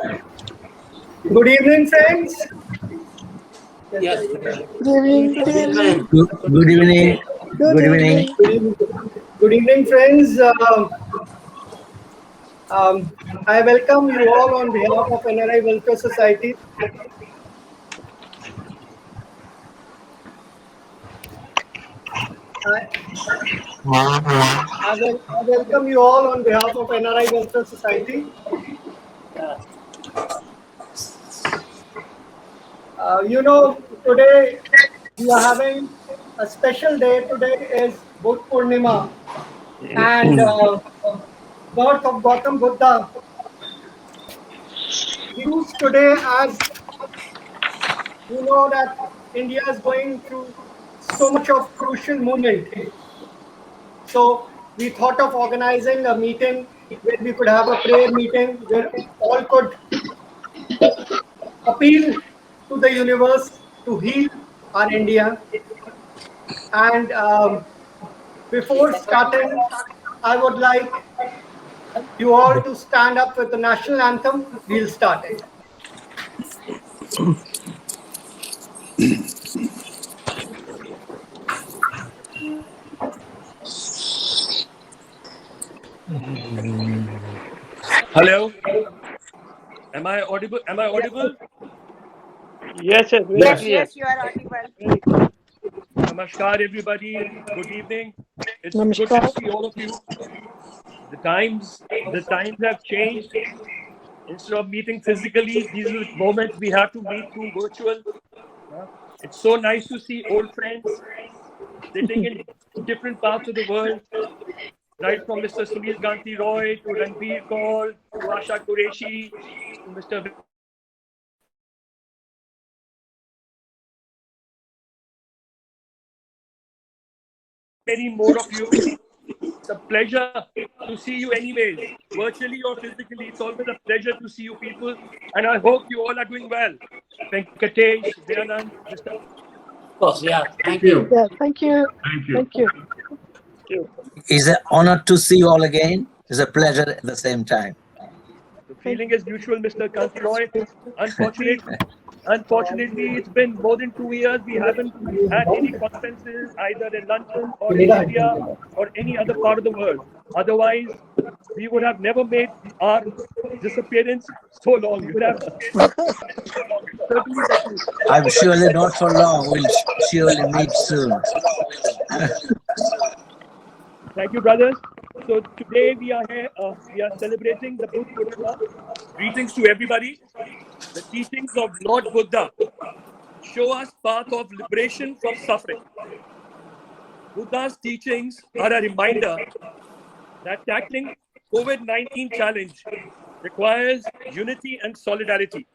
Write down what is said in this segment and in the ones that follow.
Good evening, friends. Yes. Good evening. Good evening. Good evening. Good Good evening. evening. Good evening, friends. I welcome you all on behalf of NRI Welfare Society. I, I welcome you all on behalf of NRI Welfare Society. Today we are having a special day. Today is Buddha Purnima and birth of Gautam Buddha. News today, as you know, that India is going through so much of crucial moment. So we thought of organizing a meeting where we could have a prayer meeting where all could appeal to the universe to heal our India. And before starting, I would like you all to stand up with the national anthem. We'll start it. Hello. Am I audible? Yes, very Yes. clear. Yes, you are audible. Namaskar, everybody. Good evening. It's good Namaskar. to see all of you. The times have changed. Instead of meeting physically, these are the moments we have to meet through virtual. It's so nice to see old friends sitting in different parts of the world, right from Mr. Sunil Gandhi Roy to Ranbir Kaur to Asha Qureshi to Mr. Many more of you. It's a pleasure to see you anyways, virtually or physically. It's always a pleasure to see you people, and I hope you all are doing well. Venkatesh, Dayanand, Mr. Of course, yeah. Thank you. Yeah, thank you. Thank you. It's an honor to see you all again. It's a pleasure at the same time. The feeling is mutual, Mr. Kanti Roy. Unfortunately, it's been more than 2 years. We haven't had any conferences either in London or in India or any other part of the world. Otherwise, we would have never made our disappearance so long. We would have certainly met. I'm surely not for long. We'll surely meet soon. Thank you, brothers. So today we are here. We are celebrating the Buddha Purnima. Greetings to everybody. The teachings of Lord Buddha show us path of liberation from suffering. Buddha's teachings are a reminder that tackling COVID-19 challenge requires unity and solidarity.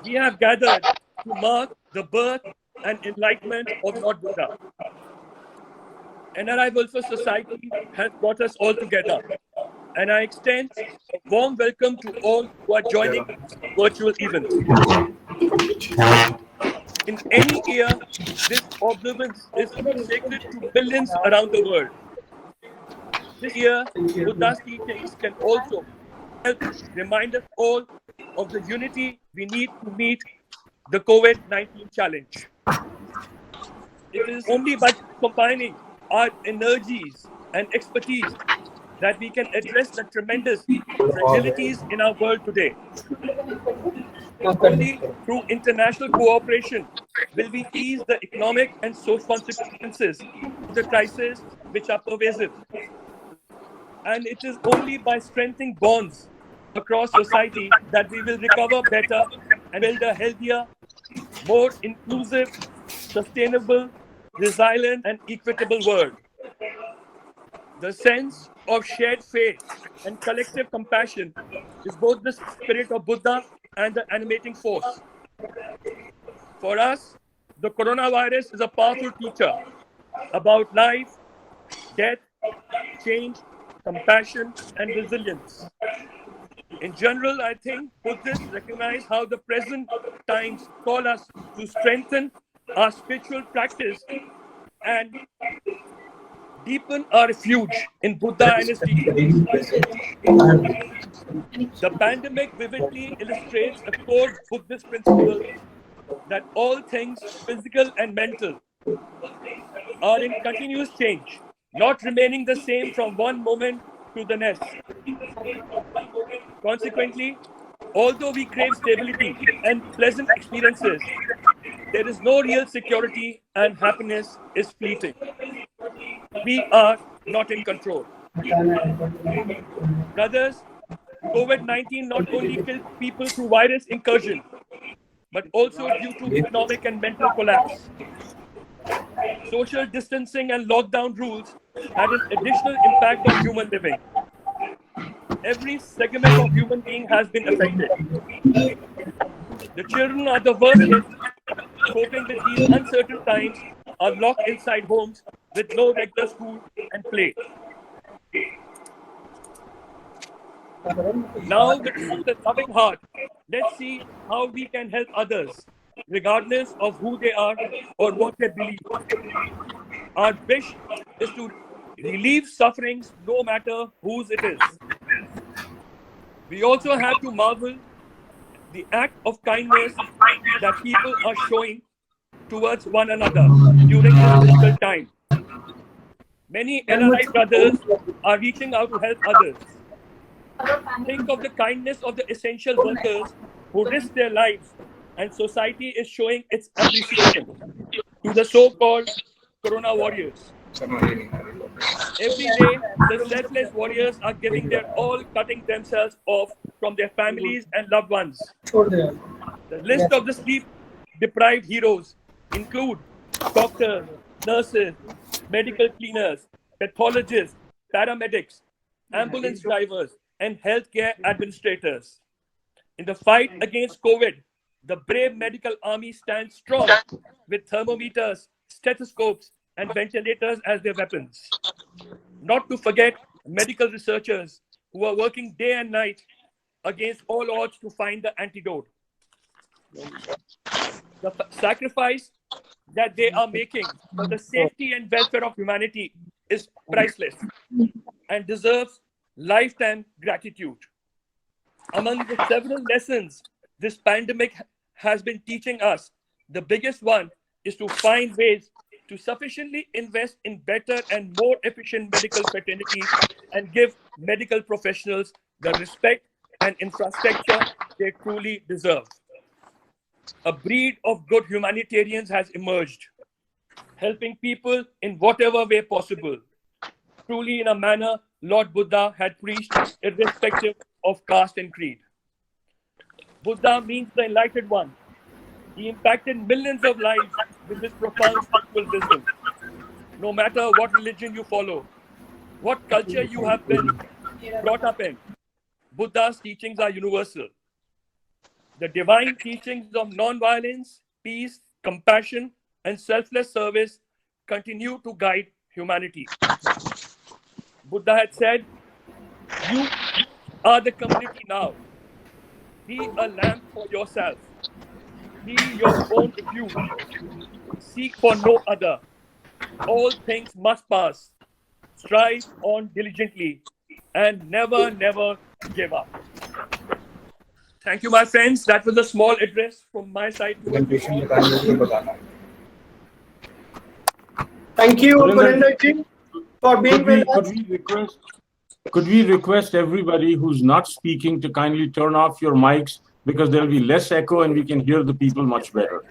We have gathered to mark the birth and enlightenment of Lord Buddha. NRI Welfare Society has brought us all together, and I extend a warm welcome to all who are joining this virtual event. In any year, this observance is sacred to millions around the world. This year, Buddha's teachings can also help remind us all of the unity we need to meet the COVID-19 challenge. It is only by combining our energies and expertise that we can address the tremendous fragilities in our world today. Only through international cooperation will we ease the economic and social consequences of the crisis which are pervasive. And it is only by strengthening bonds across society that we will recover better and build a healthier, more inclusive, sustainable, resilient, and equitable world. The sense of shared faith and collective compassion is both the spirit of Buddha and the animating force. For us, the coronavirus is a powerful teacher about life, death, change, compassion, and resilience. In general, I think Buddhists recognize how the present times call us to strengthen our spiritual practice and deepen our refuge in Buddha and his teachings. The pandemic vividly illustrates a core Buddhist principle that all things physical and mental are in continuous change, not remaining the same from one moment to the next. Consequently, although we crave stability and pleasant experiences, there is no real security and happiness is fleeting. We are not in control. Brothers, COVID-19 not only killed people through virus incursion, but also due to economic and mental collapse. Social distancing and lockdown rules had an additional impact on human living. Every segment of human being has been affected. The children are the worst hit, coping with these uncertain times, are locked inside homes with no regular school and play. Now, with a loving heart, let's see how we can help others, regardless of who they are or what they believe. Our wish is to relieve sufferings, no matter whose it is. We also have to marvel the act of kindness that people are showing towards one another during this difficult time. Many NRI brothers are reaching out to help others. Think of the kindness of the essential workers who risk their lives, and society is showing its appreciation to the so-called Corona warriors. Every day, the selfless warriors are giving their all, cutting themselves off from their families and loved ones. The list of the sleep-deprived heroes include doctors, nurses, medical cleaners, pathologists, paramedics, ambulance drivers, and healthcare administrators. In the fight against COVID, the brave medical army stands strong with thermometers, stethoscopes, and ventilators as their weapons. Not to forget medical researchers who are working day and night against all odds to find the antidote. The sacrifice that they are making for the safety and welfare of humanity is priceless and deserves lifetime gratitude. Among the several lessons this pandemic has been teaching us, the biggest one is to find ways to sufficiently invest in better and more efficient medical fraternity and give medical professionals the respect and infrastructure they truly deserve. A breed of good humanitarians has emerged, helping people in whatever way possible, truly in a manner Lord Buddha had preached, irrespective of caste and creed. Buddha means the enlightened one. He impacted millions of lives with his profound spiritual wisdom. No matter what religion you follow, what culture you have been brought up in, Buddha's teachings are universal. The divine teachings of non-violence, peace, compassion, and selfless service continue to guide humanity. Buddha had said, "You are the community now. Be a lamp for yourself. Be your own refuge. Seek for no other. All things must pass. Strive on diligently and never, never give up." Thank you, my friends. That was a small address from my side. Thank you, Gurinder-ji, for being with us. Could we request everybody who's not speaking to kindly turn off your mics, because there'll be less echo and we can hear the people much better.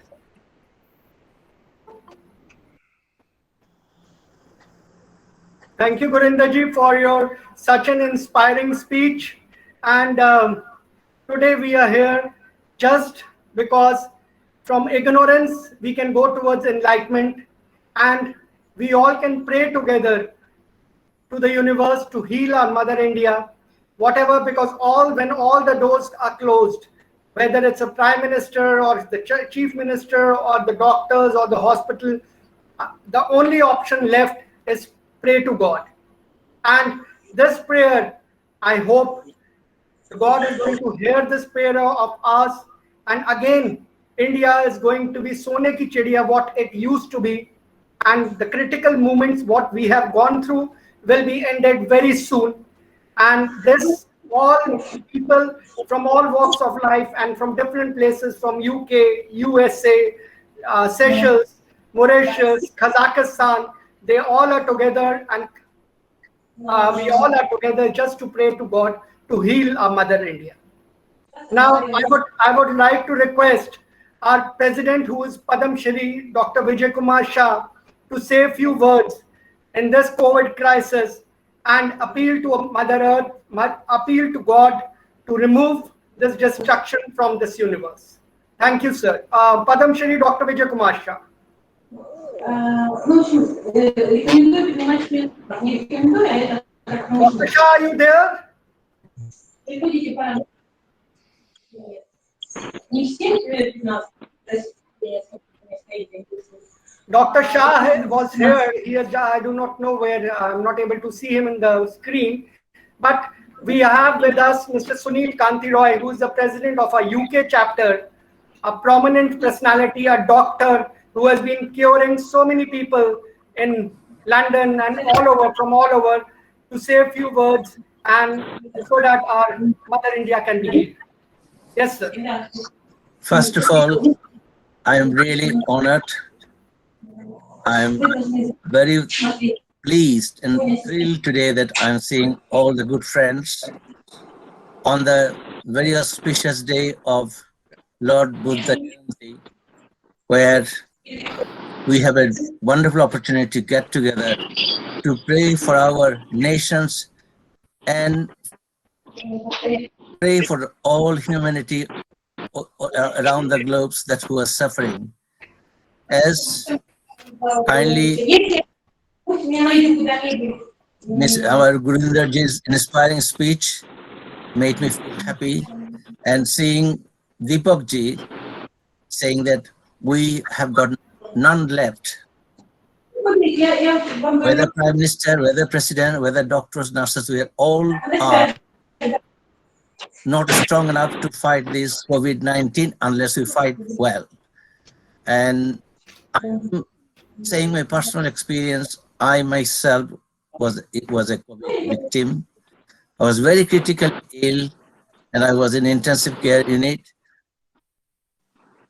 Thank you, Gurinder-ji, for your such an inspiring speech. And today we are here just because from ignorance we can go towards enlightenment, and we all can pray together to the universe to heal our Mother India, whatever, because when all the doors are closed, whether it's a prime minister or the chief minister or the doctors or the hospital, the only option left is pray to God. And this prayer, I hope God is going to hear this prayer of ours, and again India is going to be Sone ki Chidiya, what it used to be, and the critical moments what we have gone through will be ended very soon. And this all people from all walks of life and from different places, from UK, USA, Seychelles, Mauritius, Kazakhstan. They all are together, and we all are together just to pray to God to heal our Mother India. Now, I would like to request our president, who is Padam Shri, Dr. Vijay Kumar Shah, to say a few words in this COVID crisis and appeal to Mother Earth, appeal to God to remove this destruction from this universe. Thank you, sir. Padam Shri, Dr. Vijay Kumar Shah. Dr. Shah, are you there? Dr. Shah was here. He is, I do not know where. I'm not able to see him in the screen. But we have with us Mr. Sunil Kanti Roy, who is the president of our UK chapter, a prominent personality, a doctor who has been curing so many people in London and all over, from all over, to say a few words and so that our Mother India can be healed. Yes, sir. First of all, I am really honored. I am very pleased and thrilled today that I'm seeing all the good friends on the very auspicious day of Lord Buddha Jayanti, where we have a wonderful opportunity to get together to pray for our nations and pray for all humanity around the globes that who are suffering. As kindly our Guruindraji's inspiring speech made me feel happy, and seeing Deepak ji saying that we have got none left. Whether Prime Minister, whether President, whether doctors, nurses, we all are not strong enough to fight this COVID-19 unless we fight well. And I'm saying my personal experience, I myself was a COVID victim. I was very critically ill and I was in intensive care unit.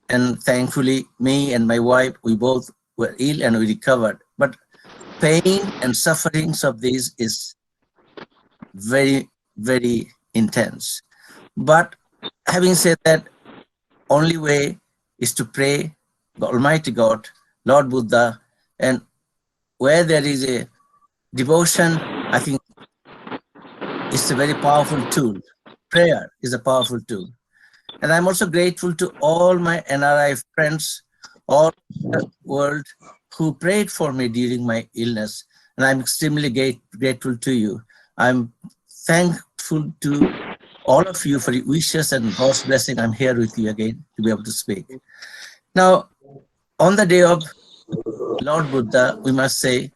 And thankfully, me and my wife, we both were ill and we recovered. But pain and sufferings of this is very, very intense. But having said that, only way is to pray the Almighty God, Lord Buddha, and where there is a devotion, I think it's a very powerful tool. Prayer is a powerful tool. And I'm also grateful to all my NRI friends all over the world who prayed for me during my illness. And I'm extremely grateful to you. I'm thankful to all of you for your wishes and God's blessing. I'm here with you again to be able to speak. Now, on the day of Lord Buddha, we must say,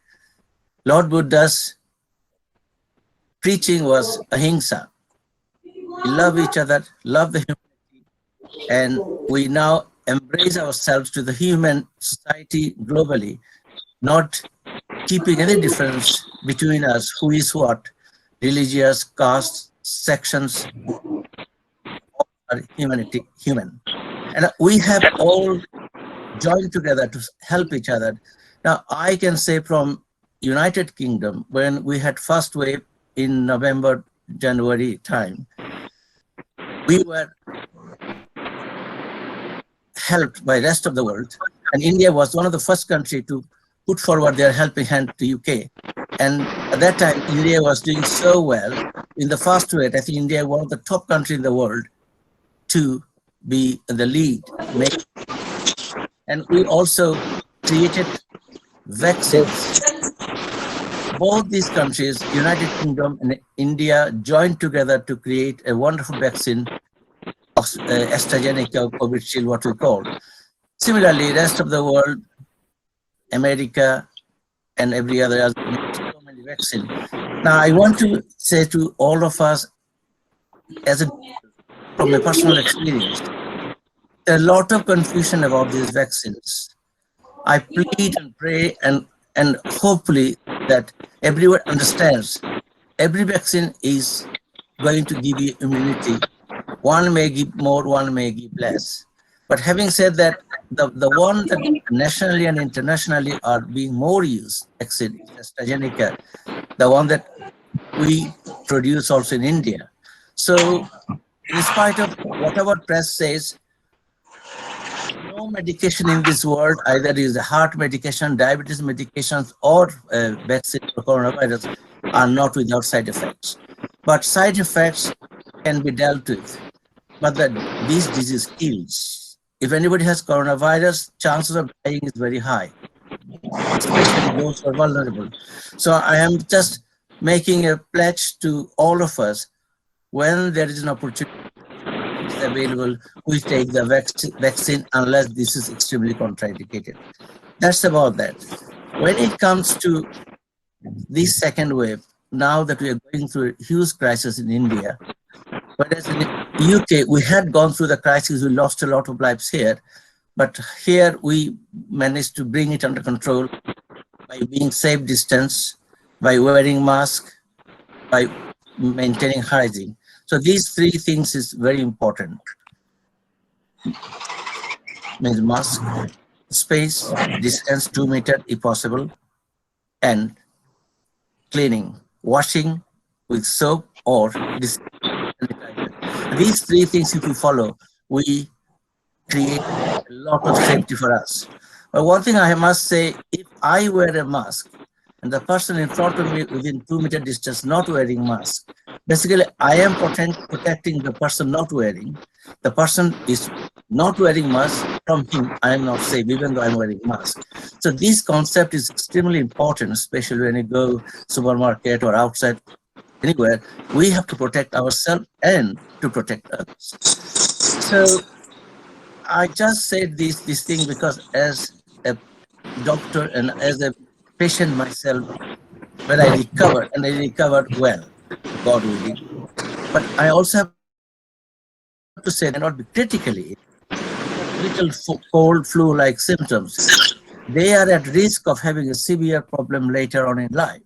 Lord Buddha's preaching was ahimsa. We love each other, love the humanity, and we now embrace ourselves to the human society globally, not keeping any difference between us, who is what, religious, caste, sections, or humanity, human. And we have all joined together to help each other. Now, I can say from United Kingdom, when we had first wave in November, January time, we were helped by the rest of the world. And India was one of the first countries to put forward their helping hand to UK. And at that time, India was doing so well. In the first wave, I think India was one of the top countries in the world to be in the lead. And we also created vaccines. Both these countries, United Kingdom and India, joined together to create a wonderful vaccine of AstraZeneca, COVID-19, what we call. Similarly, rest of the world, America and every other has so many vaccines. Now, I want to say to all of us, from a personal experience, a lot of confusion about these vaccines. I plead and pray and hopefully that everyone understands every vaccine is going to give you immunity. One may give more, one may give less. But having said that, the one that nationally and internationally are being more used, AstraZeneca, the one that we produce also in India. So in spite of whatever press says, no medication in this world, either is a heart medication, diabetes medications, or vaccine for coronavirus, are not without side effects. But side effects can be dealt with. But this disease kills. If anybody has coronavirus, chances of dying is very high, especially those who are vulnerable. So I am just making a pledge to all of us, when there is an opportunity available, we take the vaccine unless this is extremely contraindicated. That's about that. When it comes to this second wave, now that we are going through a huge crisis in India, whereas in the UK, we had gone through the crisis, we lost a lot of lives here, but here we managed to bring it under control by being safe distance, by wearing mask, by maintaining hygiene. So these three things is very important. Means mask, space, distance 2 meters if possible, and cleaning, washing with soap or sanitizer. These three things, if we follow, we create a lot of safety for us. But one thing I must say, if I wear a mask and the person in front of me within 2 meter distance not wearing mask, basically I am protecting the person not wearing. The person is not wearing mask, from him I am not safe, even though I'm wearing mask. So this concept is extremely important, especially when you go supermarket or outside anywhere. We have to protect ourselves and to protect others. So I just said this thing because as a doctor and as a patient myself, when I recovered, and I recovered well, God willing. But I also have to say, not be critically, little cold flu-like symptoms, they are at risk of having a severe problem later on in life.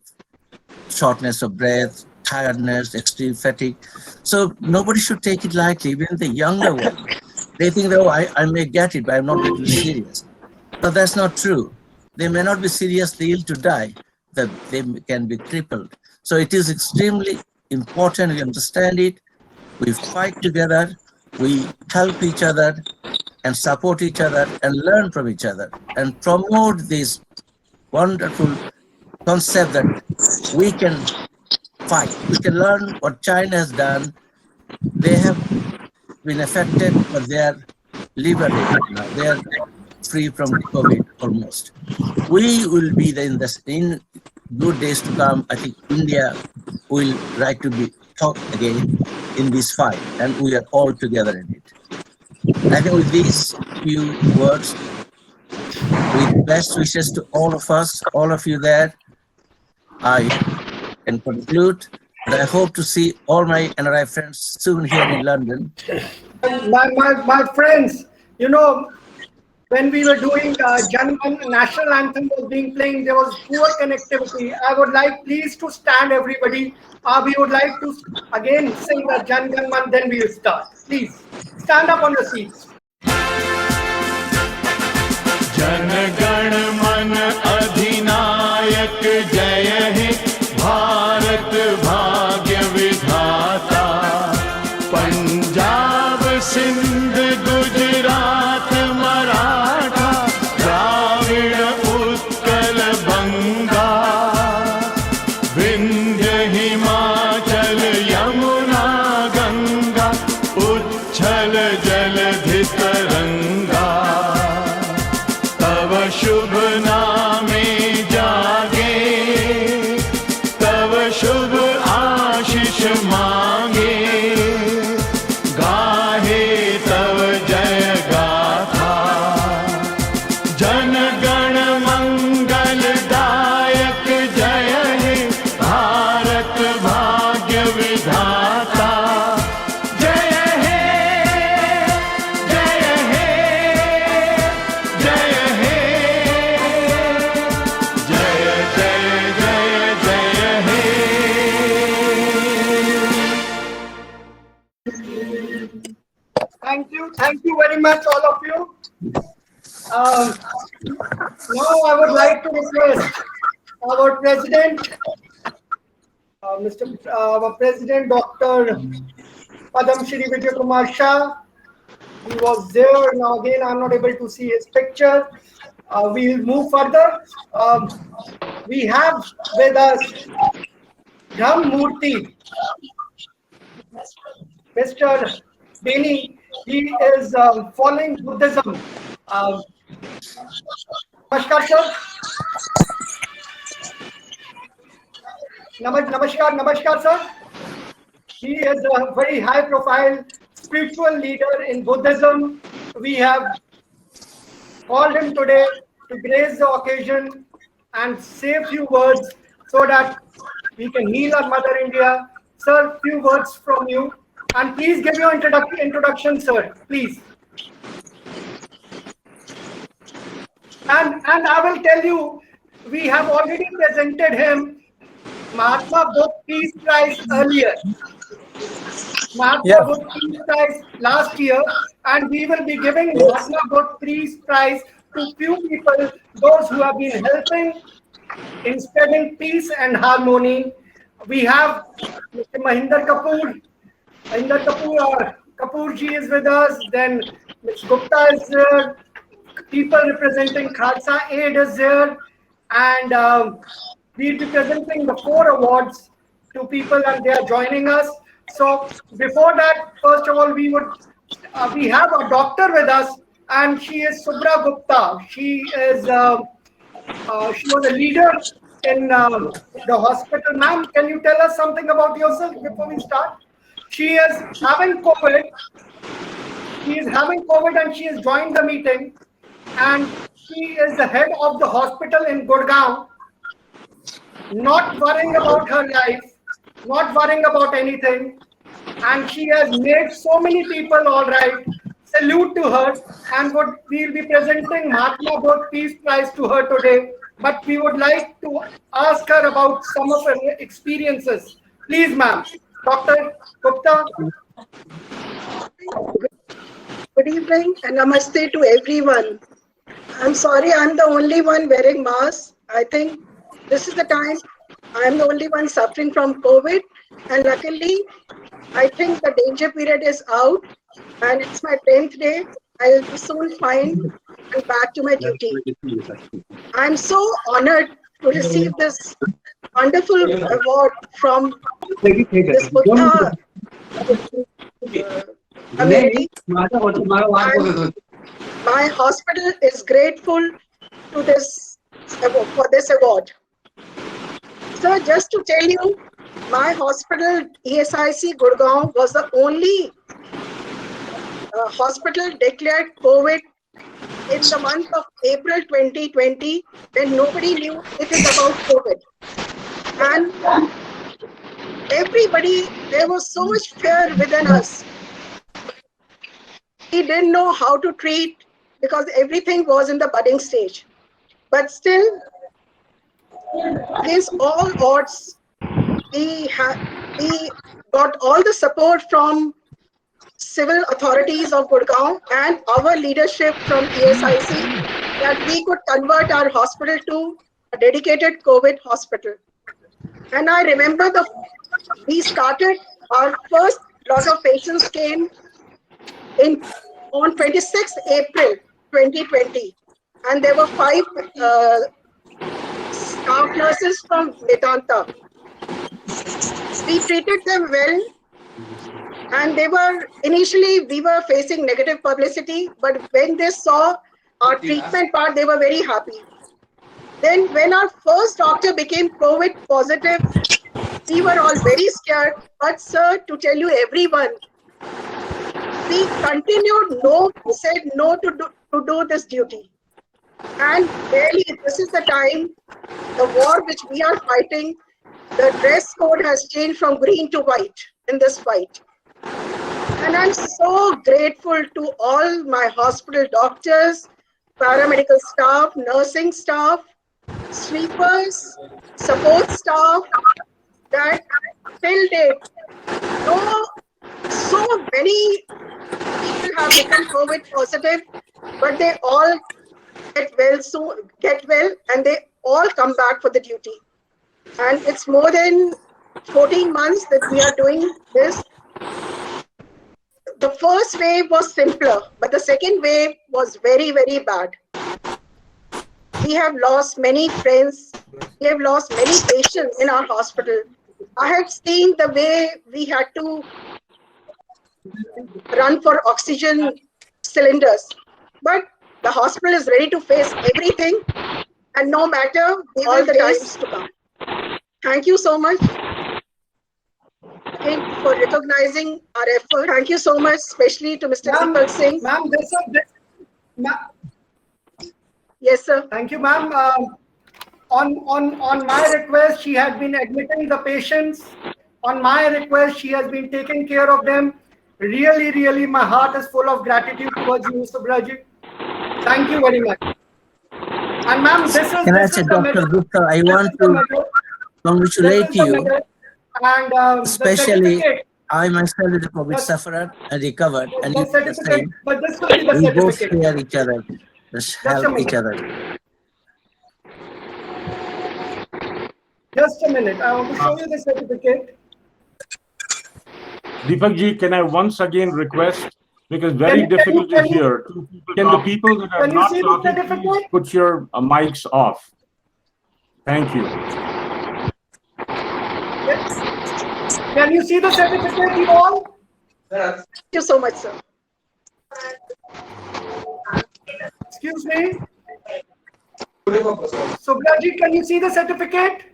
Shortness of breath, tiredness, extreme fatigue. So nobody should take it lightly, even the younger one. They think, oh, I may get it, but I'm not going to be serious. But that's not true. They may not be seriously ill to die, that they can be crippled. So it is extremely important we understand it, we fight together, we help each other and support each other and learn from each other and promote this wonderful concept that we can fight. We can learn what China has done. They have been affected, but they are liberated now. They are free from COVID almost. We will be in good days to come. I think India will like to be taught again in this fight, and we are all together in it. I think with these few words, with best wishes to all of us, all of you there, I can conclude. And I hope to see all my NRI friends soon here in London. My friends, you know, when we were doing Jan Gan national anthem was being playing, there was poor connectivity. I would like please to stand, everybody. We would like to again sing the Jan Gan Man, then we will start. Please stand up on your seats. Jana Gana मन अधिनायक जय हे भारत भाग्य विधाता पंजाब सिंध गुजरात मराठा द्राविड़ उत्कल बंगा विंध्य हिमाचल यमुना गंगा उच्छल जलधि तरंगा तव शुभ नामे जागे तव शुभ आशीष मांगे गाहे तव जय गाथा जन गण मंगल दायक जय हे भारत भाग्य very much, all of you. Now I would like to request our President, our President, Dr. Padam Shri Vijay Kumar Shah. He was there. Now again, I'm not able to see his picture. We'll move further. We have with us Dham Murthy, Mr. Beni. He is following Buddhism. Namaskar, sir. Namaskar, sir. He is a very high-profile spiritual leader in Buddhism. We have called him today to grace the occasion and say a few words so that we can heal our Mother India. Sir, few words from you. And please give your introduction, sir, please. And I will tell you, we have already presented him Mahatma Buddha Peace Prize earlier. Mahatma Buddha Peace Prize last year, and we will be giving Mahatma Buddha Peace Prize to few people, those who have been helping in spreading peace and harmony. We have Mr. Mahinder Kapoor. Kapoor ji is with us. Then Ms. Gupta is there. People representing Khalsa Aid is there. And we'll be presenting the 4 awards to people, and they are joining us. So before that, first of all, we have a doctor with us, and she is Subra Gupta. She is she was a leader in the hospital. Ma'am, can you tell us something about yourself before we start? She is having COVID. And she has joined the meeting. And she is the head of the hospital in Gurgaon. Not worrying about her life, not worrying about anything. And she has made so many people all right. Salute to her. And we'll be presenting Mahatma Buddha Peace Prize to her today. But we would like to ask her about some of her experiences. Please, ma'am. Dr. Gupta. Good evening and namaste to everyone. I'm sorry I'm the only one wearing mask. I think this is the time I'm the only one suffering from COVID, and luckily I think the danger period is out and it's my 10th day. I will be soon fine and back to my duty. I'm so honored to receive this wonderful award from this Buddha community. My hospital is grateful to for this award. So just to tell you, my hospital, ESIC Gurgaon, was the only hospital declared COVID in the month of April 2020, when nobody knew it is about COVID. And everybody, there was so much fear within us. We didn't know how to treat because everything was in the budding stage. But still, against all odds, we got all the support from civil authorities of Gurgaon and our leadership from ESIC that we could convert our hospital to a dedicated COVID hospital. And I remember we started, our first lot of patients came on 26th April 2020, and there were 5 staff nurses from Vedanta. We treated them well, and initially we were facing negative publicity, but when they saw our treatment part, they were very happy. Then when our first doctor became COVID positive, we were all very scared. But sir, to tell you everyone, we continued, said no to do this duty. And really, this is the time, the war which we are fighting, the dress code has changed from green to white in this fight. And I'm so grateful to all my hospital doctors, paramedical staff, nursing staff, sleepers, support staff, that till date, so many people have become COVID positive, but they all get well, and they all come back for the duty. And it's more than 14 months that we are doing this. The first wave was simpler, but the second wave was very, very bad. We have lost many friends. We have lost many patients in our hospital. I have seen the way we had to run for oxygen cylinders, but the hospital is ready to face everything, and no matter all the times to come. Thank you so much again for recognizing our effort. Thank you so much, especially to Mr. Deepak Singh. Ma'am, Yes, sir. thank you, ma'am. On my request, she has been admitting the patients. On my request, she has been taking care of them. Really, really, my heart is full of gratitude towards you, Mr. Brajit. Thank you very much. And ma'am, this is Can I say, Dr. medal. Gupta, I This want is the to medal. congratulate This is the you. medal. And Especially, the certificate, I myself is a COVID Yes. sufferer and recovered, and the you did the certificate, same. but this will be the We both certificate. share each other, just help each other. Just a minute. I want to show you the certificate. Deepak ji, can I once again request, because very Can difficult to you- hear, can the people that are Can you not see the talking, please certificate? put your mics off? Thank you. Can you see the certificate, you all? Thank you so much, sir. Excuse me. Subraji, can you see the certificate?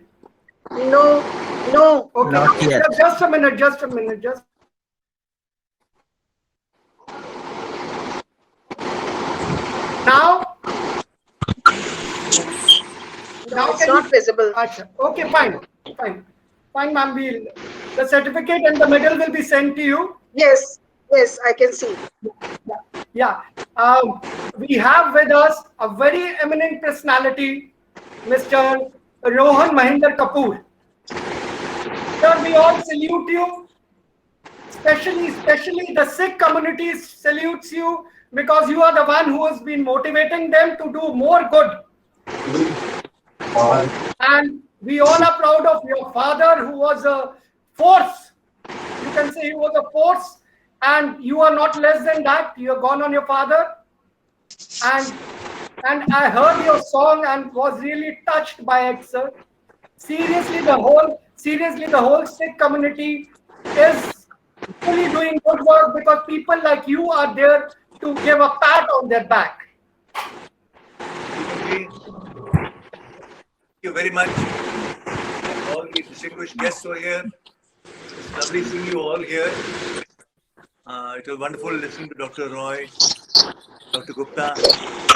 No, no. Okay. Not yet. Just a minute. Just a minute. Just. Now. No, it's can not you- visible. Acha. Okay, fine. Fine, ma'am. The certificate and the medal will be sent to you. Yes, yes, I can see. Yeah. We have with us a very eminent personality, Mr. Rohan Mahinder Kapoor. Sir, we all salute you. Especially the Sikh community salutes you because you are the one who has been motivating them to do more good. And we all are proud of your father, who was a force. You can say he was a force, and you are not less than that. You have gone on your father. And I heard your song and was really touched by it, sir. Seriously, the whole Sikh community is really doing good work because people like you are there to give a pat on their back. Thank you very much. All the distinguished guests over here. It's lovely seeing you all here. It was wonderful listening to Dr. Roy, Dr. Gupta,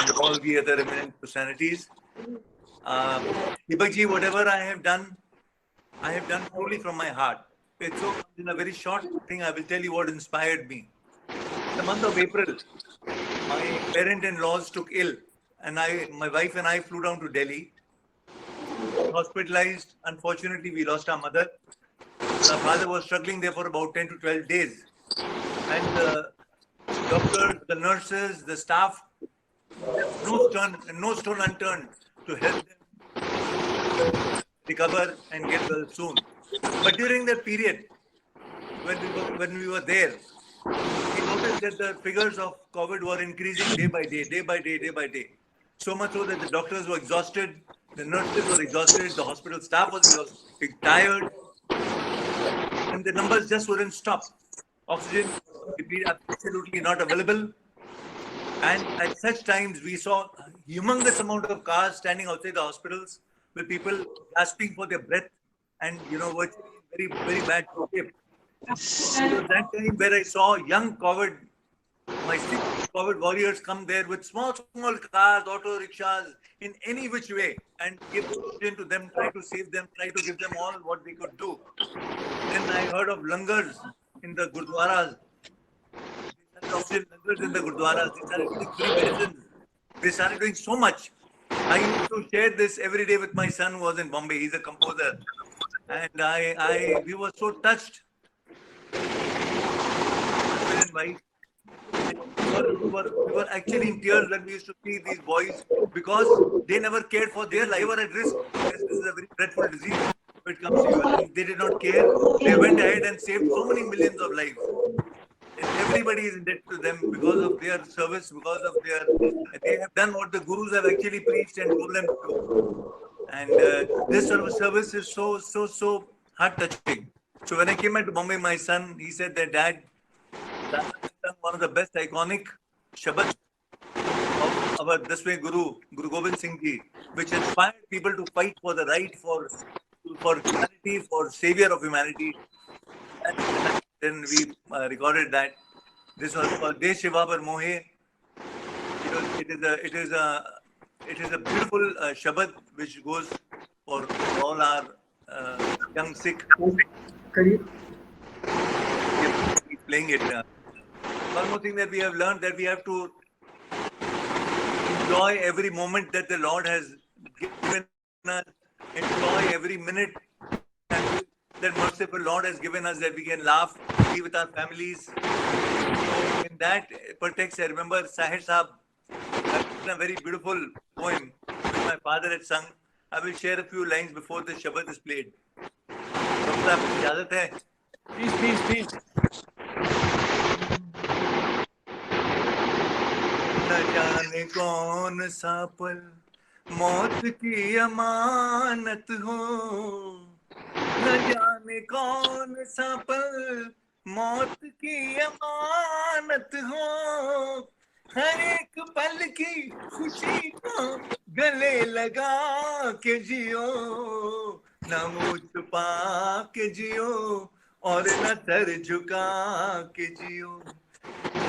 and all the other eminent personalities. Deepak ji, whatever I have done truly from my heart. It's so, in a very short thing, I will tell you what inspired me. In the month of April, my parent-in-laws took ill, and my wife and I flew down to Delhi. Hospitalized. Unfortunately, we lost our mother. Our father was struggling there for about 10 to 12 days. And the doctors, the nurses, the staff, no stone unturned to help them recover and get well soon. But during that period, when we were there, we noticed that the figures of COVID were increasing day by day. So much so that the doctors were exhausted, the nurses were exhausted, the hospital staff was exhausted, tired, and the numbers just wouldn't stop. Oxygen absolutely not available. And at such times, we saw humongous amount of cars standing outside the hospitals with people gasping for their breath and, virtually very, very bad shape. It was that time where I saw young my Sikh COVID warriors come there with small cars, auto rickshaws, in any which way, and give oxygen to them, try to save them, try to give them all what they could do. Then I heard of langars in the gurdwaras. Oxygen langars in the gurdwaras. They started giving free medicines. They started doing so much. I used to share this every day with my son, who was in Bombay. He's a composer, and we were so touched. Husband and wife. we were actually in tears when we used to see these boys because they never cared for their life. They were at risk. This is a very dreadful disease. When it comes to you, and they did not care. They went ahead and saved so many millions of lives. And everybody is in debt to them because of their service, because of they have done what the gurus have actually preached and told them to do. And this sort of service is so heart touching. So when I came back to Bombay, my son, he said that Dad, that's one of the best iconic Shabad of our Daswe Guru Gobind Singh Ji, which inspired people to fight for the right, for humanity, for savior of humanity. And then we recorded that. This was called De Shiva Par Mohe. It is a beautiful Shabad which goes for all our young Sikh. Playing it. One more thing that we have learned, that we have to enjoy every moment that the Lord has given us, enjoy every minute that merciful Lord has given us, that we can laugh, be with our families. So in that context, I remember Sahir Sahab has written a very beautiful poem which my father had sung. I will share a few lines before the Shabad is played. Please. न जाने कौन सा पल मौत की अमानत हो, न जाने कौन सा पल मौत की अमानत हो, हर एक पल की खुशी को गले लगा के जियो, न मुंह छुपा के जियो और न सर झुका के जियो,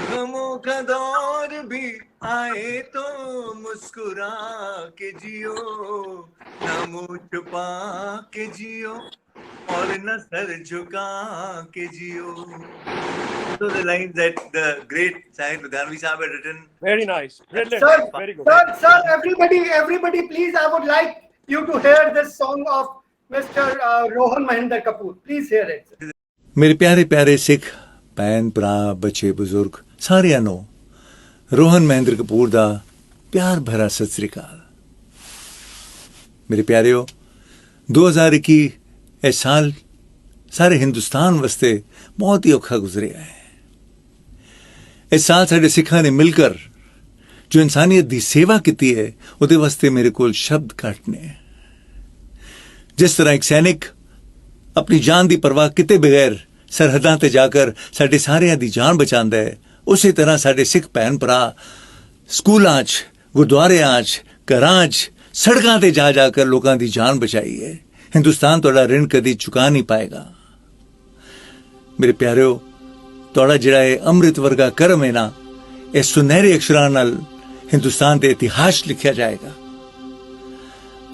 गमों का दौर भी आए तो मुस्कुरा के जियो, न मुंह छुपा के जियो और न सर झुका के जियो. So the lines that the great Sahir Ludhianvi Sahib had written. Very nice. Brilliant. Sir, Very good. Sir, everybody, please, I would like you to hear this song of Mr. Rohan Mahendra Kapoor. Please hear it. ਮੇਰੇ ਪਿਆਰੇ ਪਿਆਰੇ ਸਿੱਖ ਭੈਣ ਭਰਾ ਬੱਚੇ ਬਜ਼ੁਰਗ ਸਾਰਿਆਂ ਨੂੰ ਰੋਹਨ ਮਹਿੰਦਰ ਕਪੂਰ ਦਾ ਪਿਆਰ ਭਰਾ ਸਤਿ ਸ੍ਰੀ ਅਕਾਲ. ਮੇਰੇ ਪਿਆਰਿਓ, 2021 ਇਹ ਸਾਲ ਸਾਰੇ ਹਿੰਦੁਸਤਾਨ ਵਾਸਤੇ ਬਹੁਤ ਹੀ ਔਖਾ ਗੁਜ਼ਰਿਆ ਹੈ. ਇਸ ਸਾਲ ਸਾਡੇ ਸਿੱਖਾਂ ਨੇ ਮਿਲ ਕੇ ਜੋ ਇਨਸਾਨੀਅਤ ਦੀ ਸੇਵਾ ਕੀਤੀ ਹੈ ਉਹਦੇ ਵਾਸਤੇ ਮੇਰੇ ਕੋਲ ਸ਼ਬਦ ਘੱਟ ਨੇ. ਜਿਸ ਤਰ੍ਹਾਂ ਇੱਕ ਸੈਨਿਕ ਆਪਣੀ ਜਾਨ ਦੀ ਪਰਵਾਹ ਕੀਤੇ ਬਗੈਰ ਸਰਹੱਦਾਂ ਤੇ ਜਾ ਕੇ ਸਾਡੇ ਸਾਰਿਆਂ ਦੀ ਜਾਨ ਬਚਾਉਂਦਾ ਹੈ, ਉਸੇ ਤਰ੍ਹਾਂ ਸਾਡੇ ਸਿੱਖ ਭੈਣ ਭਰਾ ਸਕੂਲਾਂ 'ਚ, ਗੁਰਦੁਆਰਿਆਂ 'ਚ, ਘਰਾਂ 'ਚ, ਸੜਕਾਂ ਤੇ ਜਾ ਕੇ ਲੋਕਾਂ ਦੀ ਜਾਨ ਬਚਾਈ ਹੈ. ਹਿੰਦੁਸਤਾਨ ਤੁਹਾਡਾ ਰਿਣ ਕਦੀ ਚੁਕਾ ਨਹੀਂ ਪਾਏਗਾ. ਮੇਰੇ ਪਿਆਰਿਓ, ਤੁਹਾਡਾ ਜਿਹੜਾ ਇਹ ਅੰਮ੍ਰਿਤ ਵਰਗਾ ਕਰਮ ਹੈ ਨਾ, ਇਹ ਸੁਨਹਿਰੇ ਅਕਸ਼ਰਾਂ ਨਾਲ ਹਿੰਦੁਸਤਾਨ ਦੇ ਇਤਿਹਾਸ ਲਿਖਿਆ ਜਾਏਗਾ.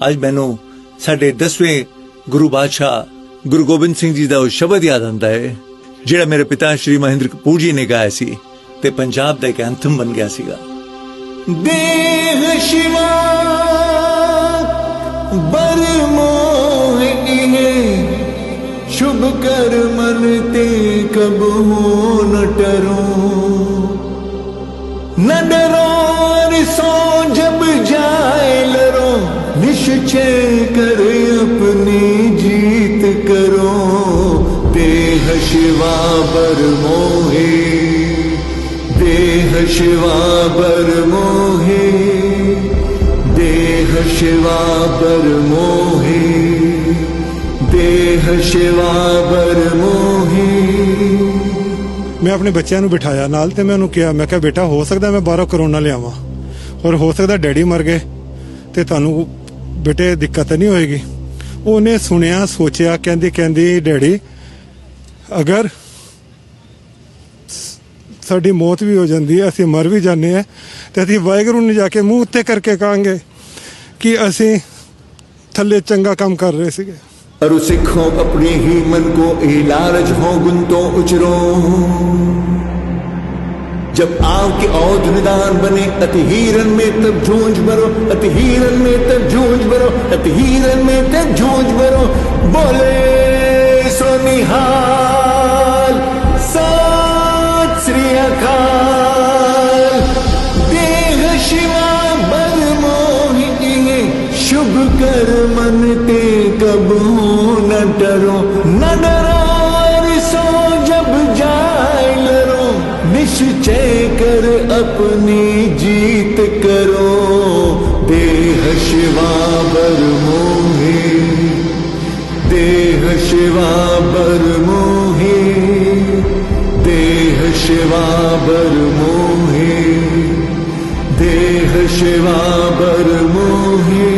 ਅੱਜ ਮੈਨੂੰ ਸਾਡੇ 10ਵੇਂ ਗੁਰੂ ਬਾਦਸ਼ਾਹ ਗੁਰੂ ਗੋਬਿੰਦ ਸਿੰਘ ਜੀ ਦਾ ਉਹ ਸ਼ਬਦ ਯਾਦ ਆਉਂਦਾ ਹੈ ਜਿਹੜਾ ਮੇਰੇ ਪਿਤਾ ਸ਼੍ਰੀ ਮਹਿੰਦਰ ਕਪੂਰ ਜੀ ਨੇ ਗਾਇਆ ਸੀ ਤੇ ਪੰਜਾਬ ਦਾ ਇੱਕ ਐਂਥਮ ਬਣ ਗਿਆ ਸੀਗਾ. ਦੇਹ ਸ਼ਿਵਾ ਬਰ ਮੋਹ ਇਨੇ ਸ਼ੁਭ ਕਰ ਮਨ ਤੇ ਕਬ ਹੋ ਨ ਟਰੋ, न डरो रिसो जब जाए लरो, निश्चय कर अपनी जीत करो. देह शिवा बर मोहे, देह शिवा बर मोहे, देह शिवा बर मोहे, देह शिवा बर मोहे. ਮੈਂ ਆਪਣੇ ਬੱਚਿਆਂ ਨੂੰ ਬਿਠਾਇਆ ਨਾਲ ਤੇ ਮੈਂ ਉਹਨੂੰ ਕਿਹਾ, ਮੈਂ ਕਿਹਾ ਬੇਟਾ ਹੋ ਸਕਦਾ ਮੈਂ 12 ਕਰੋਨਾ ਲਿਆਵਾਂ ਔਰ ਹੋ ਸਕਦਾ ਡੈਡੀ ਮਰ ਗਏ ਤੇ ਤੁਹਾਨੂੰ ਬੇਟੇ ਦਿੱਕਤ ਨਹੀਂ ਹੋਏਗੀ. ਉਹਨੇ ਸੁਣਿਆ, ਸੋਚਿਆ, ਕਹਿੰਦੀ ਡੈਡੀ ਅਗਰ ਸਾਡੀ ਮੌਤ ਵੀ ਹੋ ਜਾਂਦੀ ਹੈ, ਅਸੀਂ ਮਰ ਵੀ ਜਾਂਦੇ ਹਾਂ ਤੇ ਅਸੀਂ ਵਾਹਿਗੁਰੂ ਨੂੰ ਜਾ ਕੇ ਮੂੰਹ ਉੱਤੇ ਕਰਕੇ ਕਹਾਂਗੇ ਕਿ ਅਸੀਂ ਥੱਲੇ ਚੰਗਾ ਕੰਮ ਕਰ ਰਹੇ ਸੀਗੇ. अरु सिखो अपने ही मन को इलाज हो गुंतो उचरो, जब आव के औध निदान बने अति हीरन में तब झूंझ भरो, अति हीरन में तब झूंझ भरो, अति हीरन में तब झूंझ भरो. बोले सो निहाल सत श्री अकाल. निश्चय कर अपनी जीत करो, देह शिवा बर मोहे, देह शिवा बर मोहे, देह शिवा बर मोहे, देह शिवा बर मोहे।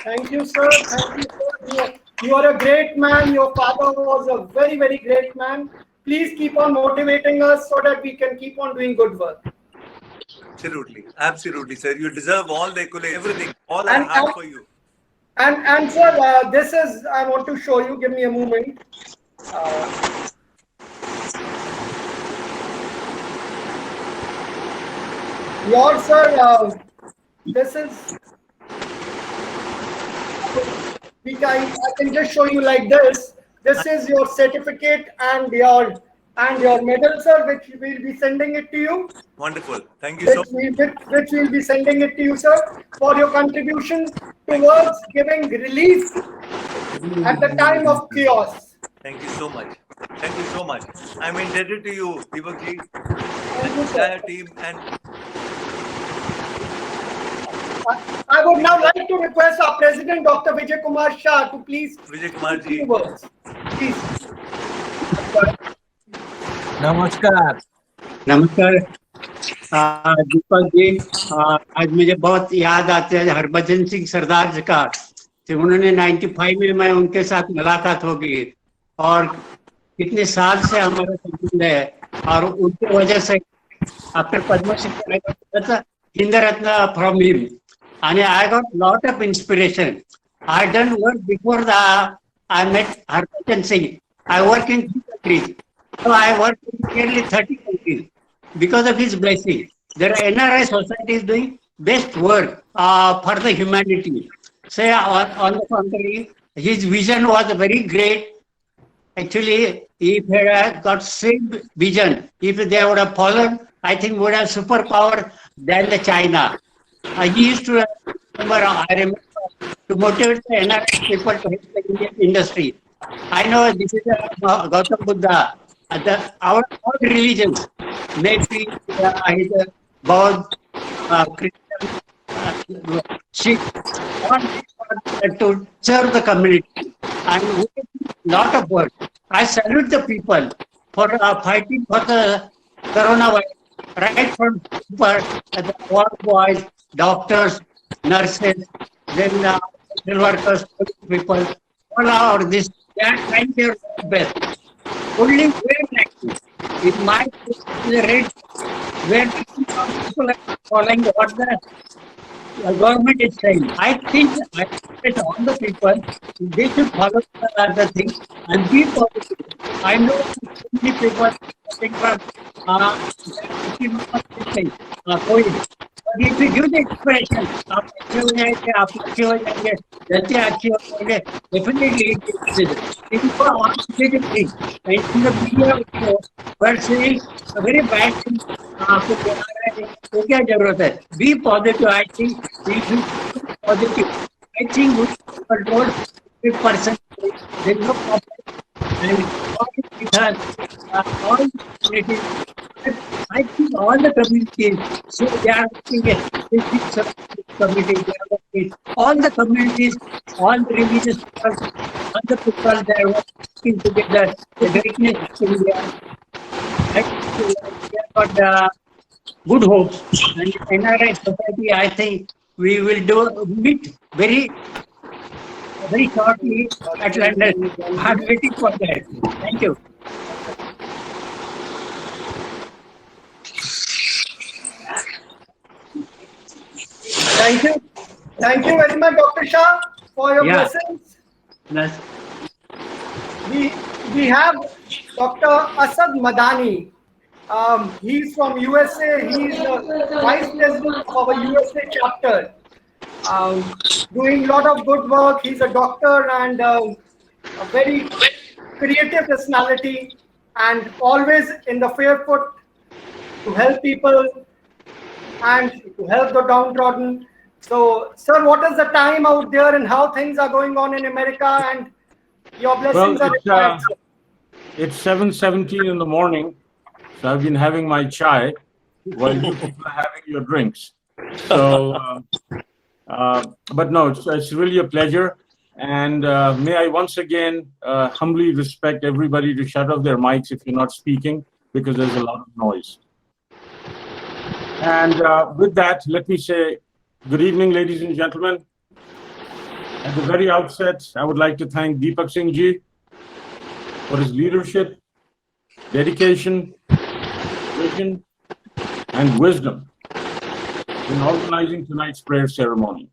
Thank you, sir. Thank you, sir. You are a great man. Your father was a very, very great man. Please keep on motivating us so that we can keep on doing good work. Absolutely, absolutely, sir. You deserve all the accolades, everything, all I have for you. And sir, this is, I want to show you. Give me a moment. Yours, sir. This is. I can just show you like this. This is your certificate and your medal, sir, which we'll be sending it to you. Wonderful. Thank you so much. Which we'll be sending it to you, sir, for your contribution towards giving relief at the time of chaos. Thank you so much. Thank you so much. I'm indebted to you, Deepakji, and the you, entire team. And I would now like to request our President, Dr. Vijay Kumar Shah, to please Vijay Kumar ji. few words. Please. नमस्कार। नमस्कार दीपक जी, आज मुझे बहुत याद आते हैं हरभजन सिंह सरदार जी का। तो उन्होंने 95 में मैं उनके साथ मुलाकात हो गई और कितने साल से हमारा संबंध है और उनकी वजह से after Padmashri Hind Ratna from him and I got lot of inspiration. I done work before I met Harbhajan Singh. I work in 3 countries. So I work in nearly 30 countries because of his blessing. There are NRI societies doing best work for the humanity. Say on the contrary, his vision was very great. Actually, if he had got same vision, if they would have followed, I think would have superpower than the China. He used to remember to motivate the NRI people to help the Indian industry. I know this is Gautam Buddha. Our all religions, maybe Buddha, Christian, Sikh, all to serve the community and we do lot of work. I salute the people for fighting for the coronavirus, right from the ward boys, doctors, nurses, then social workers, people, all are this. They are trying their best. Only where like this, it might be the rate where people are following what the government is saying. I think all the people, they should follow the thing and be positive. I know many people think from COVID. But if you give the expression, definitely it is for all positive things. And in the media, we are saying a very bad thing. Be positive. I think we should be positive. I think we should control 50%. There is no problem. And all communities, I think all the communities, so they are working communities, all the communities, all the religious people, all the people, they are working together, the greatness of India. I think we have got good hopes. And NRI society, I think we will meet very shortly at London. I'm waiting for that. Thank you. Thank you. Thank you very much, Dr. Shah, for your blessings. Yes. We have Dr. Asad Madani. He's from USA. He's the Vice President of our USA chapter. Doing a lot of good work. He's a doctor and a very creative personality and always in the to help people and to help the downtrodden. So, sir, what is the time out there and how things are going on in America, and your blessings Well, are required, sir. it's 7:17 in the morning, so I've been having my chai while you people are having your drinks. So, but no, it's really a pleasure. And may I once again humbly respect everybody to shut off their mics if you're not speaking, because there's a lot of noise. And with that, let me say good evening, ladies and gentlemen. At the very outset, I would like to thank Deepak Singh Ji for his leadership, dedication, vision, and wisdom in organizing tonight's prayer ceremony.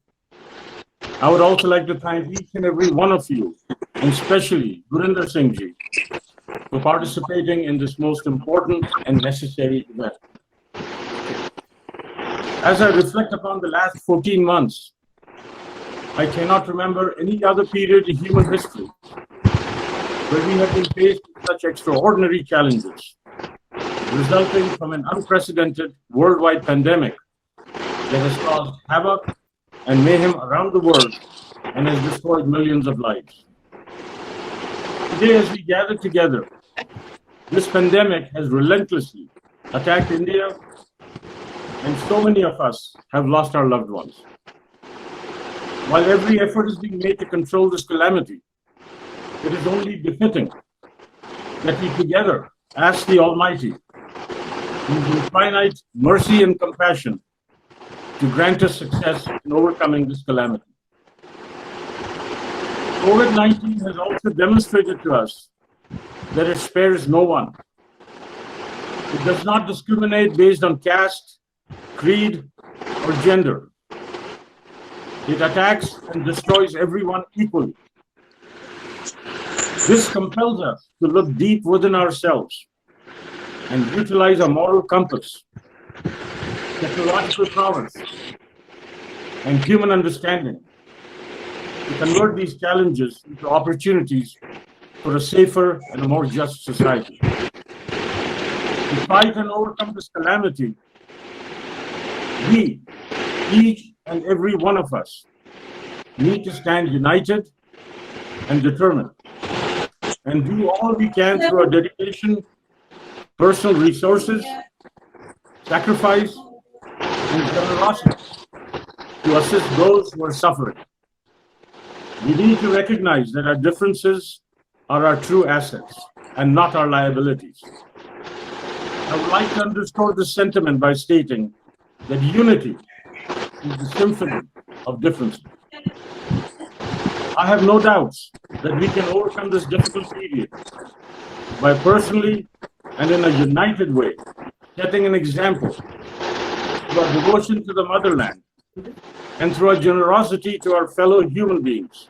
I would also like to thank each and every one of you, and especially Gurinder Singh Ji, for participating in this most important and necessary event. As I reflect upon the last 14 months, I cannot remember any other period in human history where we have been faced with such extraordinary challenges, resulting from an unprecedented worldwide pandemic that has caused havoc and mayhem around the world and has destroyed millions of lives. Today, as we gather together, this pandemic has relentlessly attacked India, and so many of us have lost our loved ones. While every effort is being made to control this calamity, it is only befitting that we together ask the Almighty, in His infinite mercy and compassion, to grant us success in overcoming this calamity. COVID-19 has also demonstrated to us that it spares no one. It does not discriminate based on caste, creed, or gender. It attacks and destroys everyone equally. This compels us to look deep within ourselves and utilize our moral compass, technological prowess, and human understanding to convert these challenges into opportunities for a safer and a more just society. To fight and overcome this calamity, we, each and every one of us, need to stand united and determined and do all we can through our dedication, personal resources, sacrifice, and generosity to assist those who are suffering. We need to recognize that our differences are our true assets and not our liabilities. I would like to underscore this sentiment by stating that unity is the symphony of differences. I have no doubts that we can overcome this difficult period by personally and in a united way setting an example through our devotion to the motherland and through our generosity to our fellow human beings.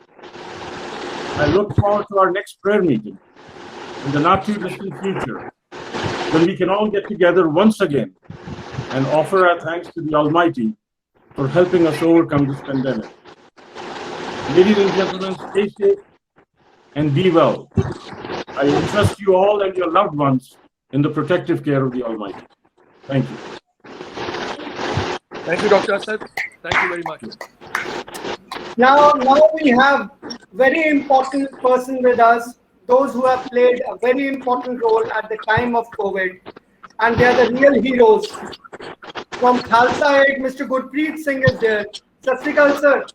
I look forward to our next prayer meeting in the not too distant future, when we can all get together once again and offer our thanks to the Almighty for helping us overcome this pandemic. Ladies and gentlemen, stay safe and be well. I entrust you all and your loved ones in the protective care of the Almighty. Thank you. Thank you, Dr. Asad. Thank you very much. Now we have very important person with us, those who have played a very important role at the time of COVID, and they are the real heroes. From Khalsa Aid, Mr. Gurpreet Singh is there. Sat Sri Akal, sir.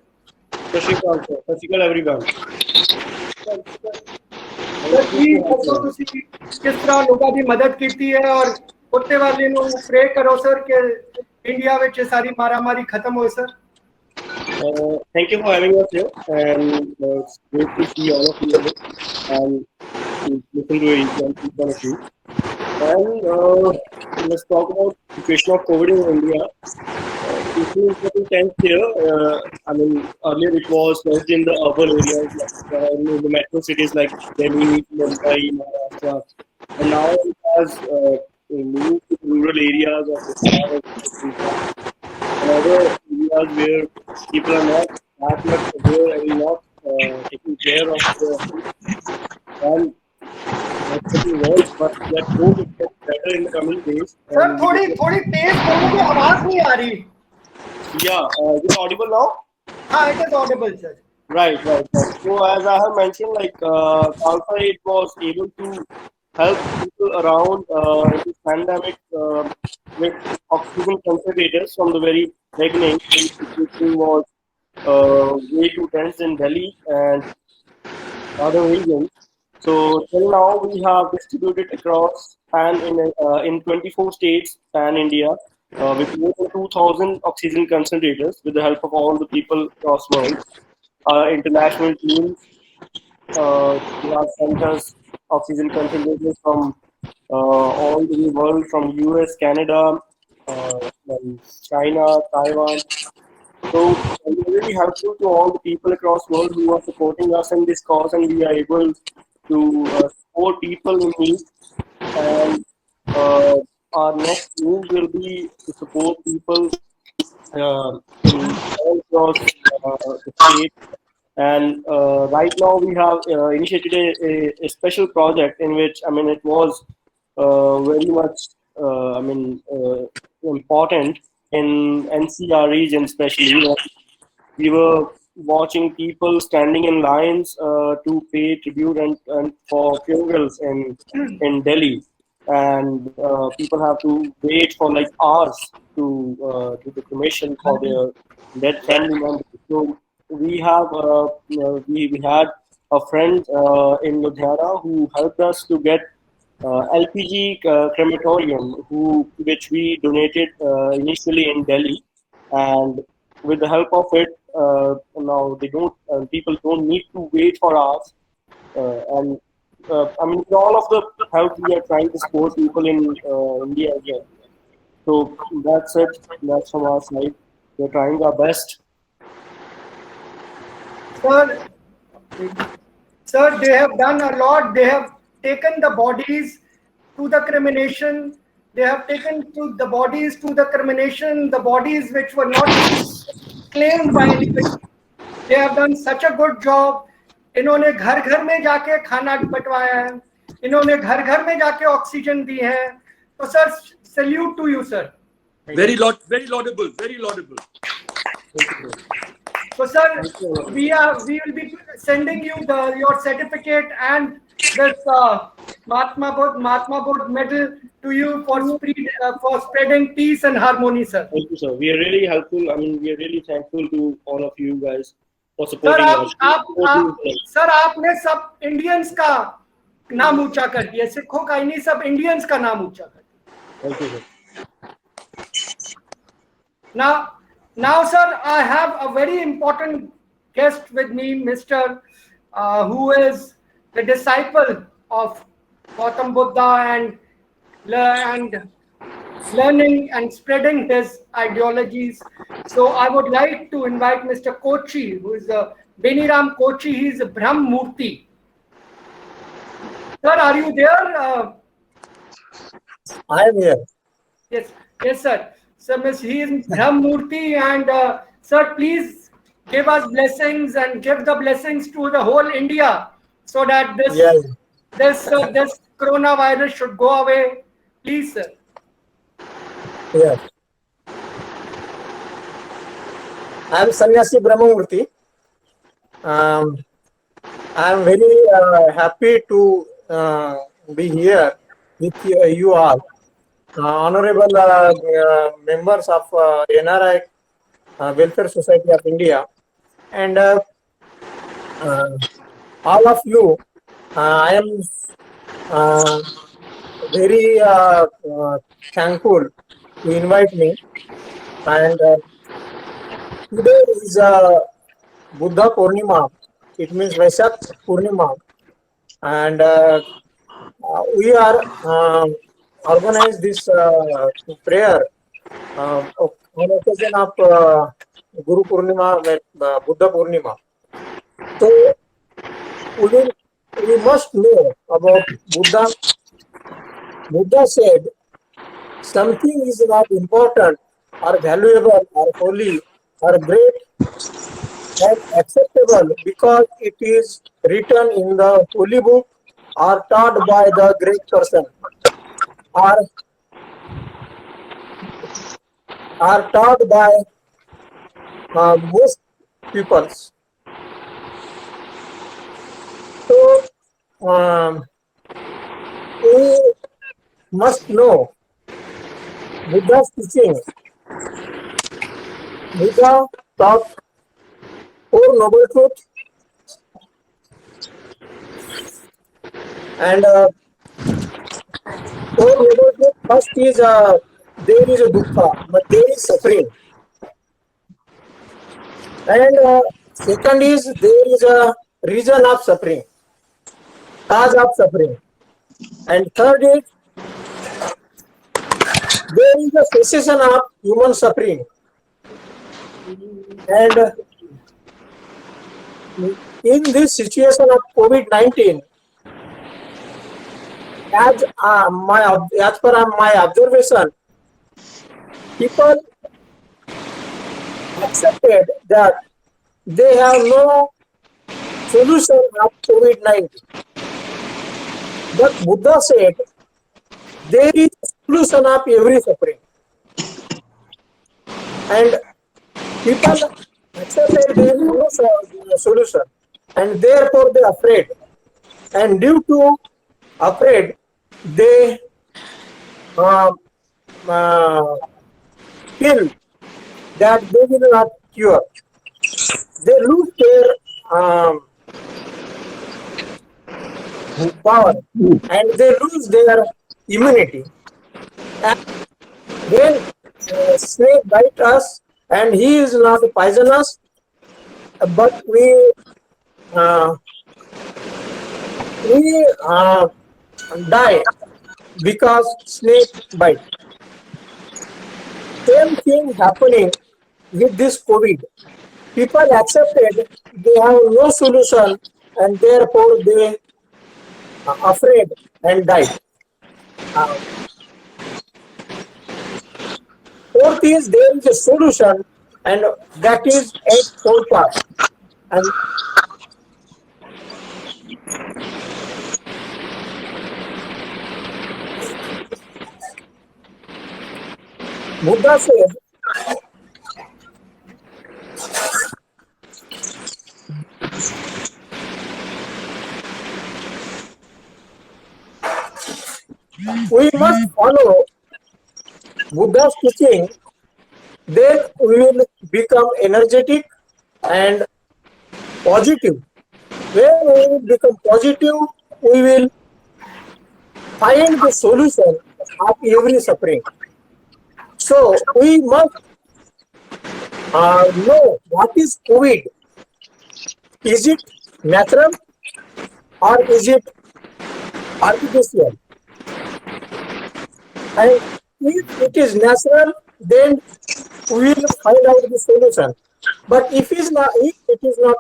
Sat Sri Akal, sir. Sat Sri Akal, everyone. Please also ਤੁਸੀਂ ਕਿਸ ਤਰ੍ਹਾਂ ਲੋਕਾਂ ਦੀ ਮਦਦ ਕੀਤੀ ਹੈ ਔਰ ਉੱਤੇ ਵਾਲੇ ਨੂੰ ਪ੍ਰੇ ਕਰੋ ਸਰ ਕਿ ਇੰਡੀਆ ਵਿੱਚ ਸਾਰੀ ਮਾਰਾਮਾਰੀ ਖਤਮ ਹੋਏ sir. Thank you for having us here, and it's great to see all of you and to listen to each one of you. And let's talk about the situation of COVID in India. It's important tense here. I mean, earlier it was just in the urban areas, like in the metro cities like Delhi, Mumbai, Maharashtra, and now it has moved to rural areas of the and other areas where people are not that much aware and not taking care of the and that's getting worse, but that don't get better. better in the coming days. Sir And थोड़ी थोड़ी तेज बोलोगे, आवाज नहीं आ रही. yeah, is it audible now? हाँ, it is audible, sir. Right. So as I have mentioned, like Khalsa Aid was able to help people around in this pandemic with oxygen concentrators from the very beginning. The situation was way too tense in Delhi and other regions. So till now, we have distributed across in 24 states pan India with more than 2,000 oxygen concentrators with the help of all the people across world. International teams we have sent us oxygen concentrators from all the world, from US, Canada, and China, Taiwan. So we're really helpful to all the people across world who are supporting us in this cause, and we are able to support people in need. And our next move will be to support people in all across the state. And right now we have initiated a special project in which, I mean, it was very much, important in NCR region, especially. We were watching people standing in lines to pay tribute and for funerals in Delhi, and people have to wait for like hours to do the cremation for their dead family members. So we have we had a friend in Ludhiana who helped us to get LPG crematorium, which we donated initially in Delhi, and with the help of it, now they don't people don't need to wait for hours, and I mean, with all of the help we are trying to support people in India again. So that's it. That's from our side. We're trying our best. Sir, they have done a lot. They have taken the bodies to the cremation. They have taken the bodies to the cremation, the bodies which were not claimed by anybody. They have done such a good job. इन्होंने घर घर में जाके खाना बंटवाया है, इन्होंने घर घर में जाके ऑक्सीजन दी है. तो sir, salute to you sir. Very laudable. So sir, we will be sending you your certificate and this Mahatma Bodh medal to you for spreading peace and harmony, sir. Thank you, sir. We are really helpful. I mean, we are really thankful to all of you guys for supporting us. Sir, आपने सब Indians का नाम ऊंचा कर दिया, सिखों का ही नहीं, सब इंडियंस का नाम ऊंचा कर दिया. Thank you, sir. Now, sir, I have a very important guest with me, Mr. Who is the disciple of Gautam Buddha and learning and spreading his ideologies. So I would like to invite Mr. Kochi, who is Beniram Kochi. He is a Brahm Murti. Sir, are you there? I am here. Yes, sir. So, he is Brahm Murti, and sir, please give us blessings and give the blessings to the whole India, so that this coronavirus should go away. Please, sir. Yes. I am Sannyasi Brahmamurti. I am very happy to be here with you all. Honorable members of NRI Welfare Society of India, and all of you. I am very thankful to invite me. And today is Buddha Purnima. It means Vaishak Purnima, and we are organize this prayer on occasion of Guru Purnima, Buddha Purnima. So we must know about Buddha. Buddha said something is not important or valuable or holy or great and acceptable because it is written in the holy book or taught by the great person. are taught by most peoples. So we must know Buddha's teaching. Buddha taught four noble truths, and four noble truths. First is there is a dukkha, but there is suffering, and second is there is a reason of suffering, cause of suffering, and third is there is a cessation of human suffering, and in this situation of COVID-19, as per my observation, people accepted that they have no solution of COVID-19. But Buddha said there is a solution of every suffering. And people accepted there is no solution, and therefore they are afraid. And due to afraid, they feel that they will not cure. They lose their power, and they lose their immunity. And when snake bite us, and he is not poisonous, but we die because snake bite. Same thing happening with this COVID. People accepted they have no solution, and therefore they are afraid and died. Fourth is there is a solution, and that is Eightfold Path. And Buddha said, we must follow Buddha's teaching, then we will become energetic and positive. When we will become positive, we will find the solution of every suffering. So we must know what is COVID. Is it natural or is it artificial? And if it is natural, then we will find out the solution. But if it is not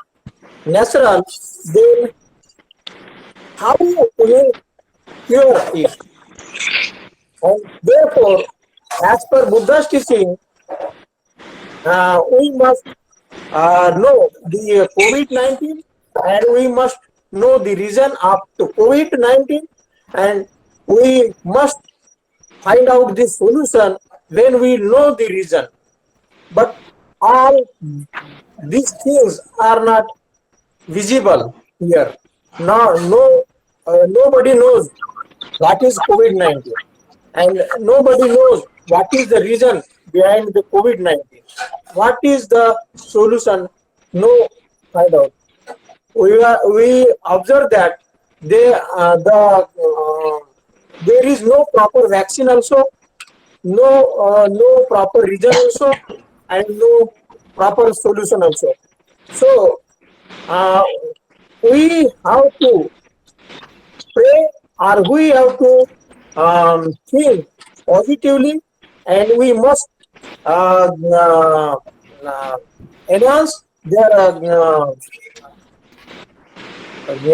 natural, then how we will cure it? And therefore, as per Buddha's teaching, we must know the COVID-19, and we must know the reason of the COVID-19, and we must find out the solution when we know the reason. But all these things are not visible here. Nobody knows what is COVID-19, and nobody knows what is the reason behind the COVID-19. What is the solution? No find out. We observe that there is no proper vaccine also, no proper reason also, and no proper solution also. So we have to pray, or we have to think positively, and we must enhance their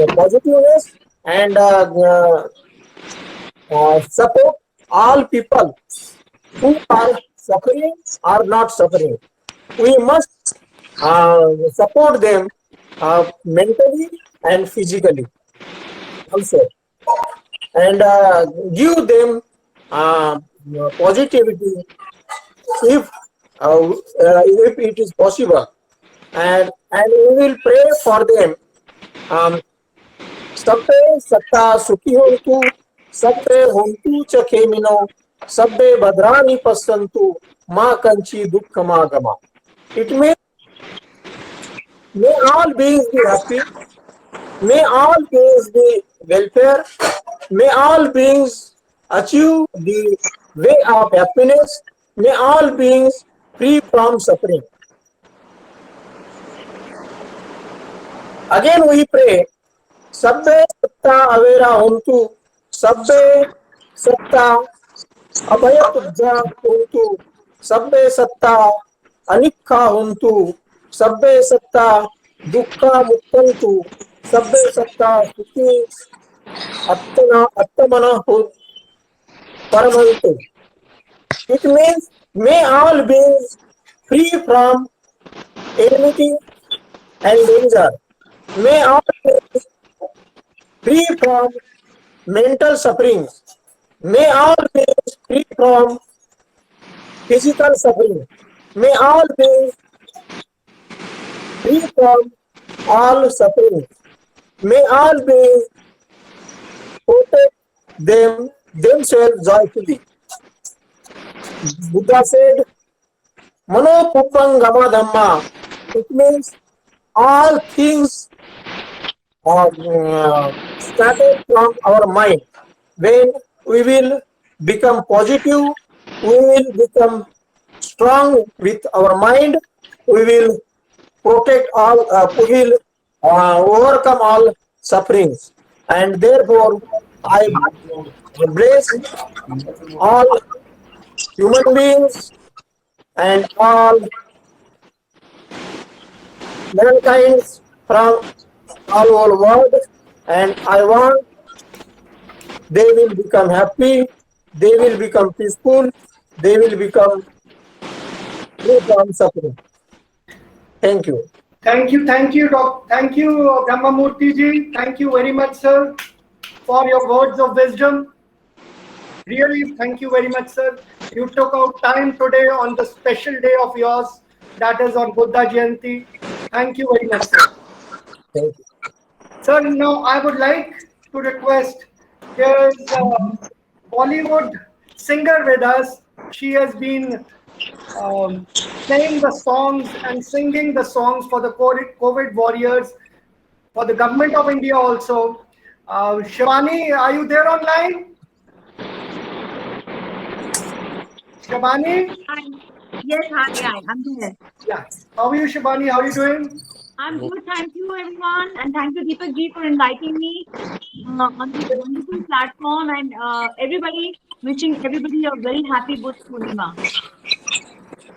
positiveness, and support all people who are suffering or not suffering. We must support them mentally and physically also, and give them positivity if it is possible, and we will pray for them. Sabbe satta sukhi hontu, sabbe hontu cha khemino, sabbe badrani pasantu, ma kanchi dukkama gama. It means may all beings be happy, may all beings be welfare, may all beings achieve the way of happiness, may all beings free from suffering. Again we pray, Sabbe satta avera hontu, sabbe satta abhaya pujja hontu, sabbe satta anikha hontu, sabbe satta dukkha muktantu, sabbe satta sukhi attamana paramantu. It means may all beings free from enmity and danger. May all beings free from mental suffering. May all beings free from physical suffering. May all beings free from all suffering. May all beings protect themselves joyfully. Buddha said, Mano Puppang Gama Dhamma. It means all things are started from our mind. When we will become positive, we will become strong with our mind, we will protect all, we will overcome all sufferings. And therefore, I bless all human beings and all mankind from all over world, and I want they will become happy, they will become peaceful, they will become free from suffering. Thank you. Thank you, thank you, thank you, Brahmamurti ji. Thank you very much, sir, for your words of wisdom. Really, thank you very much, sir. You took out time today on the special day of yours, that is on Buddha Jayanti. Thank you very much, sir. Thank you. Sir, now I would like to request, there's a Bollywood singer with us. She has been playing the songs and singing the songs for the COVID warriors, for the government of India also. Shivani, are you there online? Shivani? Yes, hi, I'm here. Yeah. How are you, Shivani? How are you doing? I'm good, thank you everyone, and thank you Deepak ji for inviting me on this wonderful platform, and wishing everybody a very happy Buddha Purnima.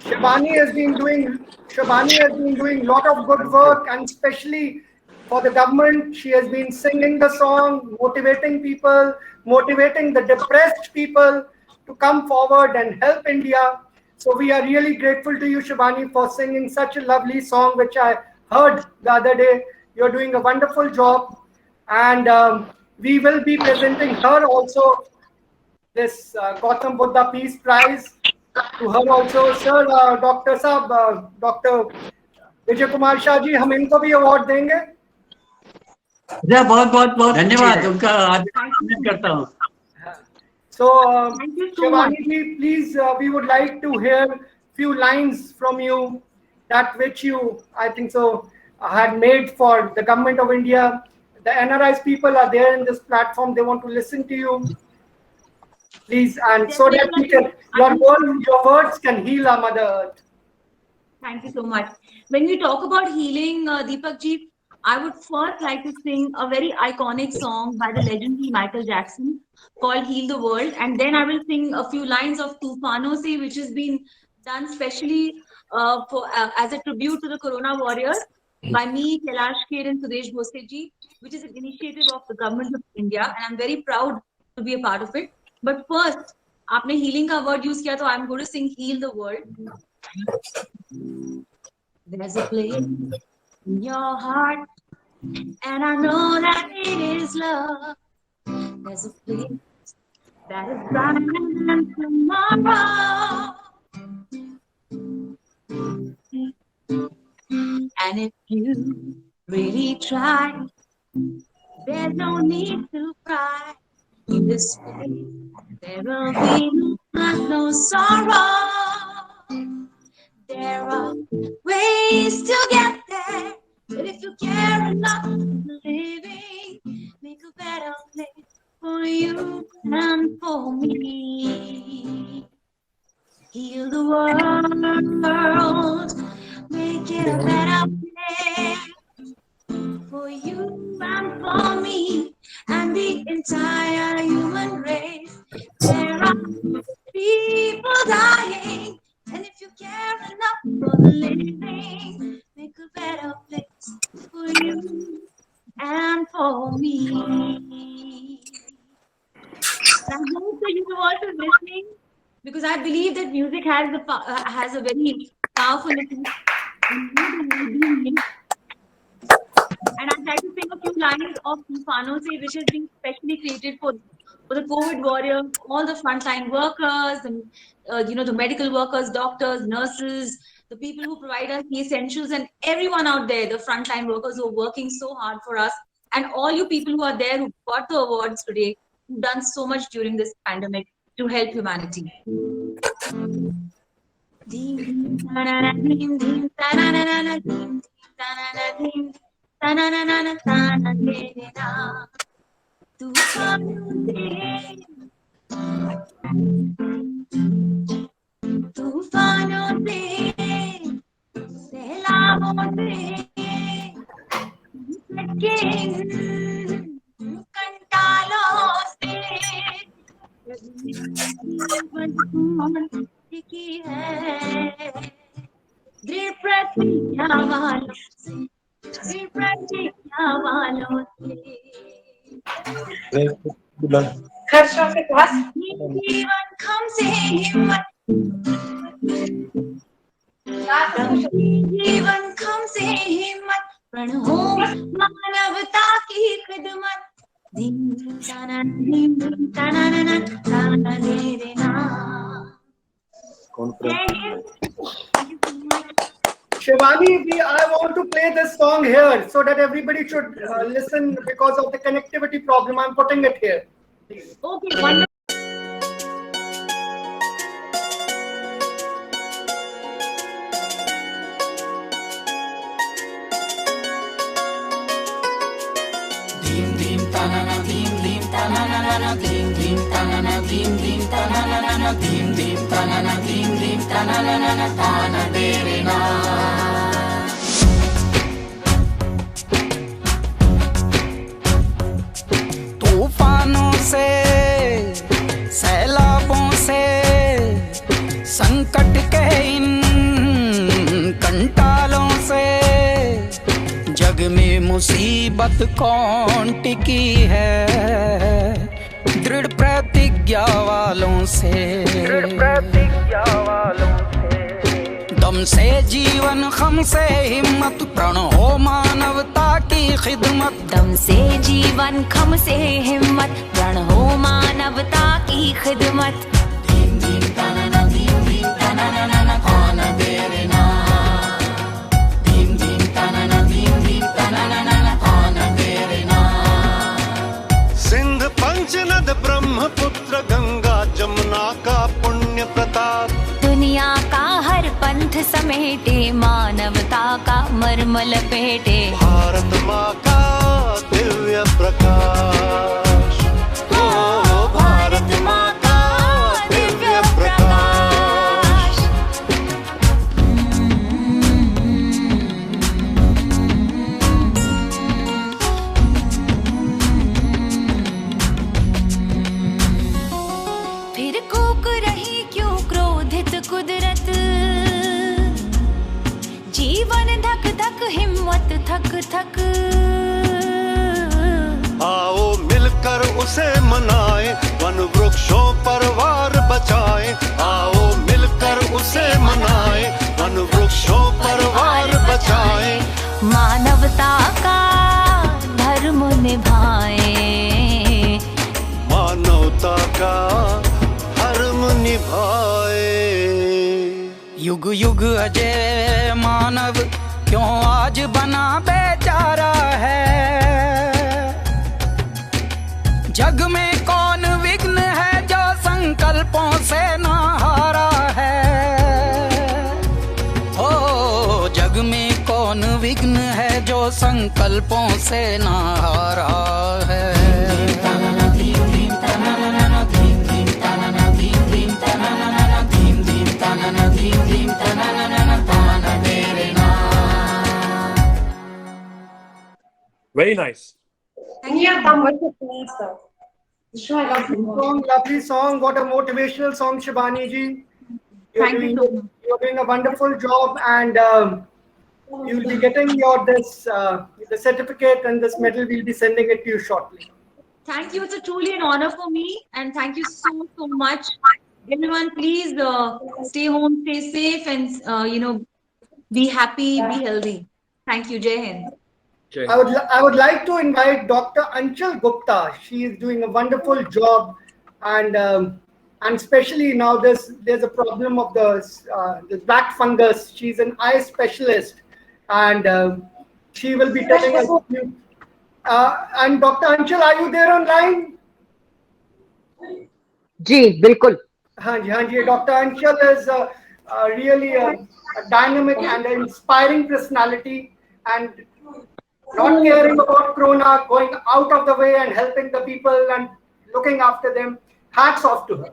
Shivani has been doing lot of good work, and especially for the government. She has been singing the song, motivating people, motivating the depressed people to come forward and help India. So we are really grateful to you, Shivani, for singing such a lovely song, which I heard the other day. You're doing a wonderful job, and we will be presenting her also this Gautam Buddha Peace Prize to her also. Sir, Dr. Saab, Dr. Vijay Kumar Shah ji, हम इनको भी award देंगे. बहुत बहुत बहुत धन्यवाद, उनका आदर करता हूँ. So, Shivani ji, please, we would like to hear few lines from you, that which you, I think so, had made for the government of India. The NRIs people are there in this platform. They want to listen to you. Please, and so that we can, your words can heal our Mother Earth. Thank you so much. When we talk about healing, Deepak ji, I would first like to sing a very iconic song by the legendary Michael Jackson called Heal the World. And then I will sing a few lines of Tufano Se, which has been done specially as a tribute to the Corona warriors by me, Kailash Kher and Sudesh Bhose ji, which is an initiative of the government of India. And I'm very proud to be a part of it. But first, आपने healing का word use किया, तो I'm going to sing Heal the World. There's a place in your heart, and I know that it is love. There's a place that is brighter than tomorrow. And if you really try, there's no need to cry. In this place, there will be no sorrow. There are ways to get there, but if you care enough for living, make a better place for you and for me. Heal the world, make it a better place for you and for me and the entire human race. There are people dying, and if you care enough for the living, make a better place for you and for me. I hope the universe is listening, because I believe that music has a very powerful effect. And I'd like to sing a few lines of Tufano Se, which has been specially created for the COVID warriors, all the frontline workers, and the medical workers, doctors, nurses, the people who provide us the essentials, and everyone out there, the frontline workers who are working so hard for us, and all you people who are there who got the awards today, who've done so much during this pandemic to help humanity. तूफानों से सैलाबों से कंटालों से की है दृढ़ प्रतिज्ञा वालों से जीवन खम से हिम्मत, जीवन खम से हिम्मत, प्रण हो मानवता की खिदमत. Shivani, I want to play this song here so that everybody should listen because of the connectivity problem. I'm putting it here. Please. Okay, wonderful. तूफानों से सैलाबों से संकट के इन कंटालों से जग में मुसीबत कौन टिकी है दृढ़ प्रतिज्ञा वालों से दम से जीवन खम से हिम्मत प्रण हो मानवता की खिदमत दम से जीवन खम से हिम्मत प्रण हो मानवता की खिदमत सिंध पंचनद ब्रह्मपुत्र गंगा जमुना का पुण्य प्रताप दुनिया का हर पंथ समेटे मानवता का मर्म लपेटे भारत माँ का दिव्य प्रकाश ओ भारत माँ का दिव्य प्रकाश फिर कूक रही क्यों क्रोधित कुदरत जीवन धक धक हिम्मत थक थक आओ मिलकर उसे मनाए वन वृक्षों पर वार बचाए आओ मिलकर उसे मनाए वन वृक्षों पर वार बचाए मानवता का धर्म निभाए मानवता मानवता का धर्म निभाए। युग युग अजय मानव क्यों आज बना बेचारा है। जग में कौन विघ्न है जो संकल्पों से ना हारा है। ओ जग में कौन विघ्न है जो संकल्पों से ना हारा है। Very nice. Thank you. Lovely song. What a motivational song, Shivani ji. Thank you so much. You're doing a wonderful job, and you'll be getting your the certificate and this medal. We'll be sending it to you shortly. Thank you. It's truly an honor for me, and thank you so much. Everyone, please stay home, stay safe, and be happy, be healthy. Thank you. Jai Hind. I would like to invite Dr. Anchal Gupta. She is doing a wonderful job, and especially now there's a problem of the black fungus. She's an eye specialist, and she will be telling us. And Dr. Anchal, are you there online? जी बिल्कुल। हाँ जी। Dr. Anchal is really a dynamic and an inspiring personality, and not caring about Corona, going out of the way and helping the people and looking after them. Hats off to her.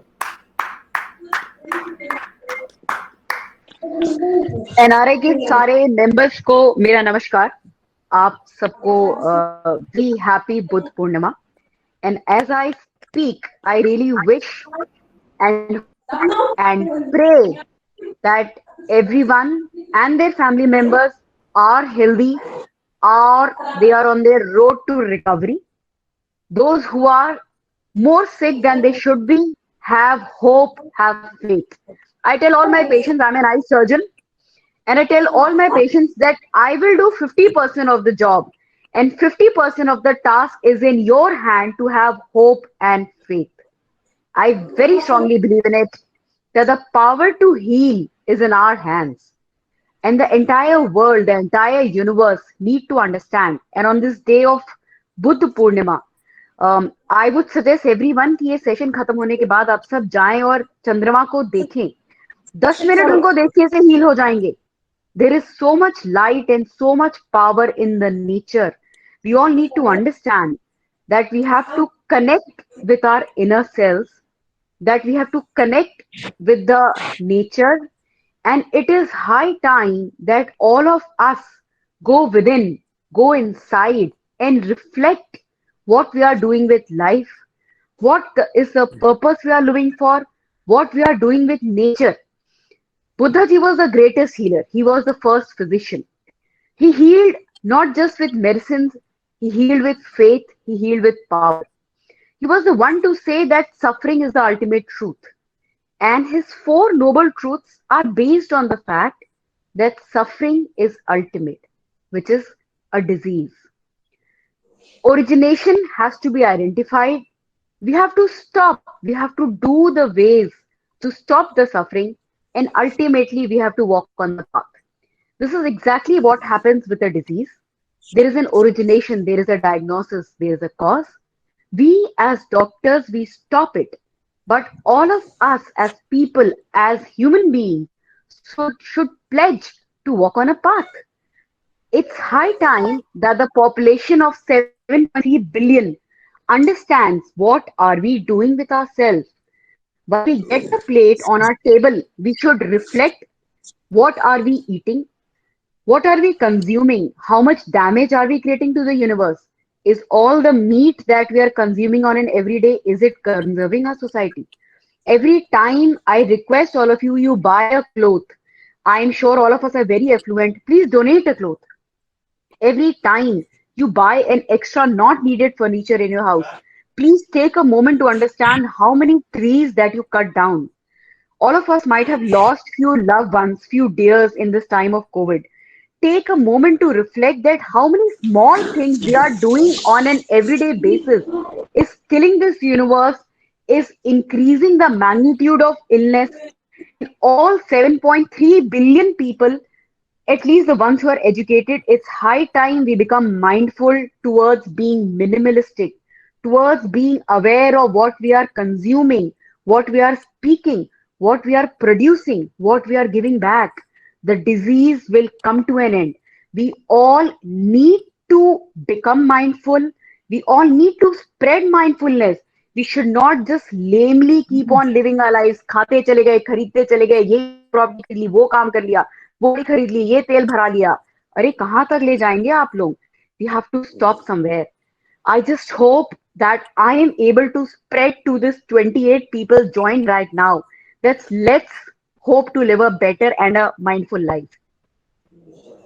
NRA के सारे members को मेरा नमस्कार। आप सबको very happy Buddha Purnima. And as I speak, I really wish and pray that everyone and their family members are healthy, or they are on their road to recovery. Those who are more sick than they should be, have hope, have faith. I tell all my patients, I'm an eye surgeon, and I tell all my patients that I will do 50% of the job, and 50% of the task is in your hand to have hope and faith. I very strongly believe in it, that the power to heal is in our hands. And the entire world, the entire universe need to understand. And on this day of Buddha Purnima, I would suggest everyone कि ये session खत्म होने के बाद आप सब जाएं और चंद्रमा को देखें। 10 मिनट उनको देखने से हील हो जाएंगे। There is so much light and so much power in the nature. We all need to understand that we have to connect with our inner selves, that we have to connect with the nature. And it is high time that all of us go within, go inside and reflect what we are doing with life, what is the purpose we are living for, what we are doing with nature. Buddha ji was the greatest healer. He was the first physician. He healed not just with medicines, he healed with faith, he healed with power. He was the one to say that suffering is the ultimate truth. And his 4 noble truths are based on the fact that suffering is ultimate, which is a disease. Origination has to be identified. We have to stop. We have to do the ways to stop the suffering, and ultimately we have to walk on the path. This is exactly what happens with a disease. There is an origination, there is a diagnosis, there is a cause. We as doctors, we stop it. But all of us as people, as human beings, should pledge to walk on a path. It's high time that the population of 7.3 billion understands what are we doing with ourselves. When we get the plate on our table, we should reflect what are we eating, what are we consuming, how much damage are we creating to the universe. Is all the meat that we are consuming on an everyday, is it conserving our society? Every time I request all of you, you buy a cloth. I am sure all of us are very affluent. Please donate a cloth. Every time you buy an extra not needed furniture in your house, please take a moment to understand how many trees that you cut down. All of us might have lost few loved ones, few dears in this time of COVID. Take a moment to reflect that how many small things we are doing on an everyday basis is killing this universe, is increasing the magnitude of illness in all 7.3 billion people, at least the ones who are educated. It's high time we become mindful towards being minimalistic, towards being aware of what we are consuming, what we are speaking, what we are producing, what we are giving back. The disease will come to an end. We all need to become mindful. We all need to spread mindfulness. We should not just lamely keep on living our lives. खाते चले गए, खरीदते चले गए, ये property खरीद ली, वो काम कर लिया, वो भी खरीद ली, ये तेल भरा लिया. अरे कहाँ तक ले जाएंगे आप लोग? We have to stop somewhere. I just hope that I am able to spread to this 28 people joined right now. Let's hope to live a better and a mindful life.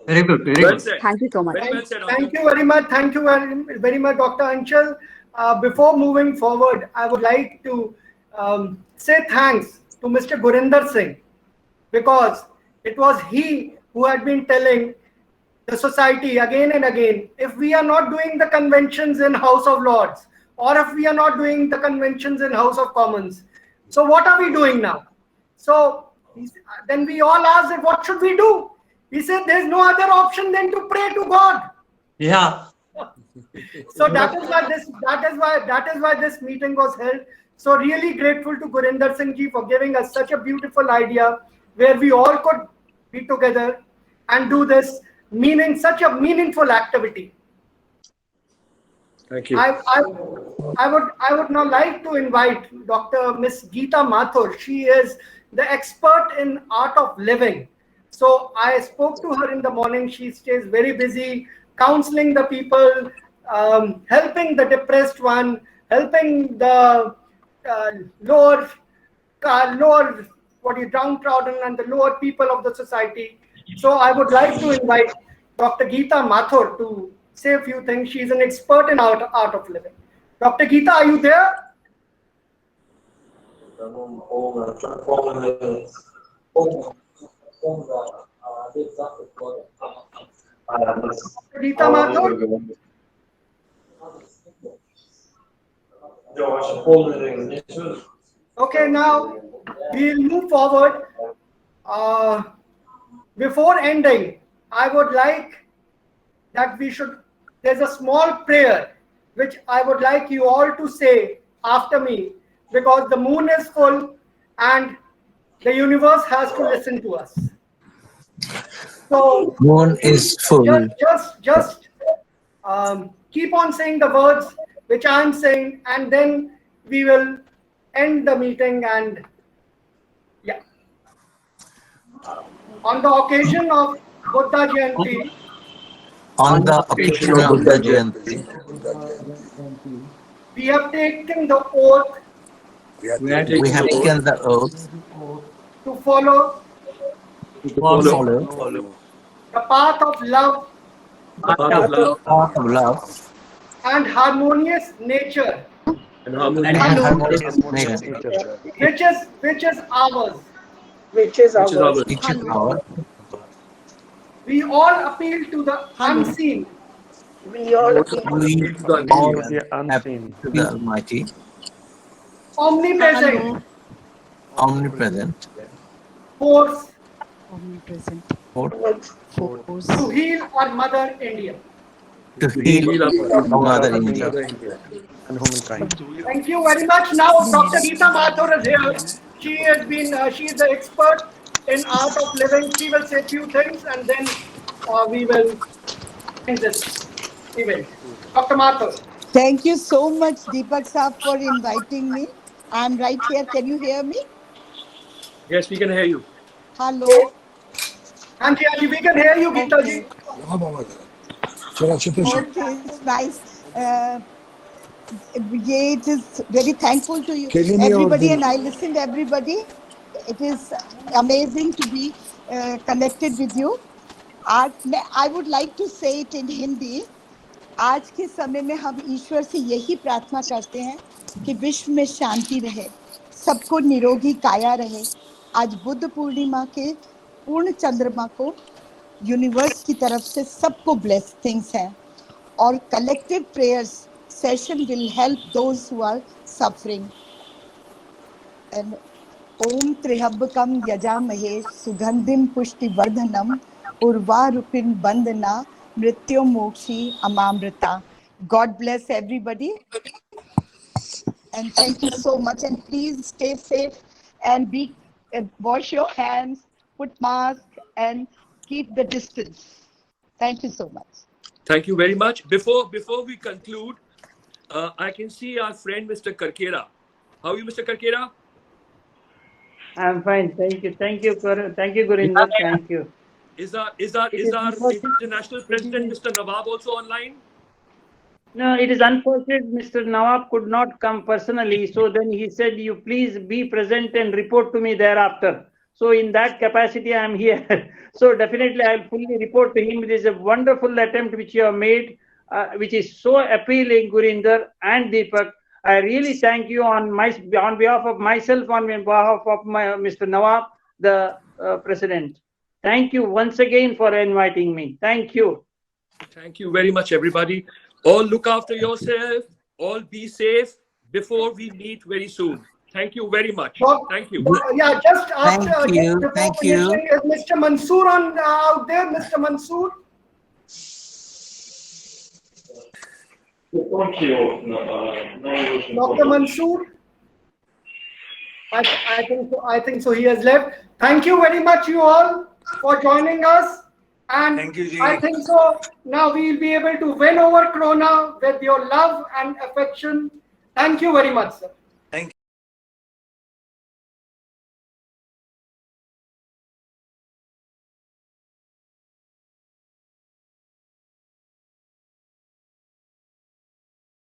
Very good, very Well good. said. Thank you so much. Very well said, Thank you very much. Thank you very much, Dr. Anchal. Before moving forward, I would like to say thanks to Mr. Gurinder Singh, because it was he who had been telling the society again and again, if we are not doing the conventions in House of Lords, or if we are not doing the conventions in House of Commons, so what are we doing now? So then we all asked, what should we do? He said, there's no other option than to pray to God. Yeah. So that is why this meeting was held. So really grateful to Gurinder Singh ji for giving us such a beautiful idea where we all could be together and do this such a meaningful activity. Thank you. I would now like to invite Dr. Miss Geeta Mathur. She is the expert in art of living. So I spoke to her in the morning. She stays very busy counseling the people, helping the depressed one, helping the lower downtrodden and the lower people of the society. So I would like to invite Dr. Geeta Mathur to say a few things. She's an expert in art of living. Dr. Geeta, are you there? Geeta Mathur? Okay, now we'll move forward. Before ending, I would like that there's a small prayer which I would like you all to say after me, because the moon is full and the universe has to listen to us. So Moon is full. Just keep on saying the words which I'm saying, and then we will end the meeting. And yeah, on the occasion of Buddha Jayanti, On the occasion of Buddha Jayanti, we have taken the oath we have taken the oath to follow to follow the path of love path of love and harmonious nature, and harmonious nature, which is ours. Which is which our is our. We all appeal to the unseen, we all We all have to the Almighty, omnipresent omnipresent, force force to heal our Mother India. to heal our Mother India. Thank you very much. Now, Dr. Geeta Mathur is here. She is the expert in art of living. She will say a few things, and then we will end this event. Dr. Mathur. Thank you so much, Deepak Saab, for inviting me. I'm right here. Can you hear me? Yes, we can hear you. Hello. Anji, we can hear you, Geeta ji. Okay, it's nice. It is very thankful to you, everybody, and I listened to everybody. It is amazing to be connected with you. I would like to say it in Hindi. आज के समय में हम ईश्वर से यही प्रार्थना करते हैं कि विश्व में शांति रहे, सबको निरोगी काया रहे. आज बुद्ध पूर्णिमा के पूर्ण चंद्रमा को यूनिवर्स की तरफ से सबको ब्लेसिंग्स हैं, और collective prayers session will help those who are suffering. and Om Trihabhakam Yajamahe Sugandhim Pushtivardhanam Urvarupin Bandana Mrityo Mokshi Amamrita. God bless everybody. And thank you so much. And please stay safe and wash your hands, put mask, and keep the distance. Thank you so much. Thank you very much. Before we conclude, I can see our friend Mr. Karkera. How are you, Mr. Karkera? I'm fine. Thank you. Thank you, Gurinder. Thank you. Is our international president, Mr. Nawab, also online? No, it is unfortunate Mr. Nawab could not come personally. So then he said, you please be present and report to me thereafter. So in that capacity, I am here. So definitely I'll fully report to him. It is a wonderful attempt which you have made, which is so appealing, Gurinder and Deepak. I really thank you on behalf of myself, on behalf of Mr. Nawab, the president. Thank you once again for inviting me. Thank you. Thank you very much, everybody. All look after yourself. All be safe before we meet very soon. Thank you very much. Thank you. Yeah, just after. Thank you. Is Mr. Mansoor out there? Mr. Mansoor? Dr. Mansoor? I think so. He has left. Thank you very much, you all, for joining us. And Thank you, Ji. I think so. Now we will be able to win over Corona with your love and affection. Thank you very much, sir.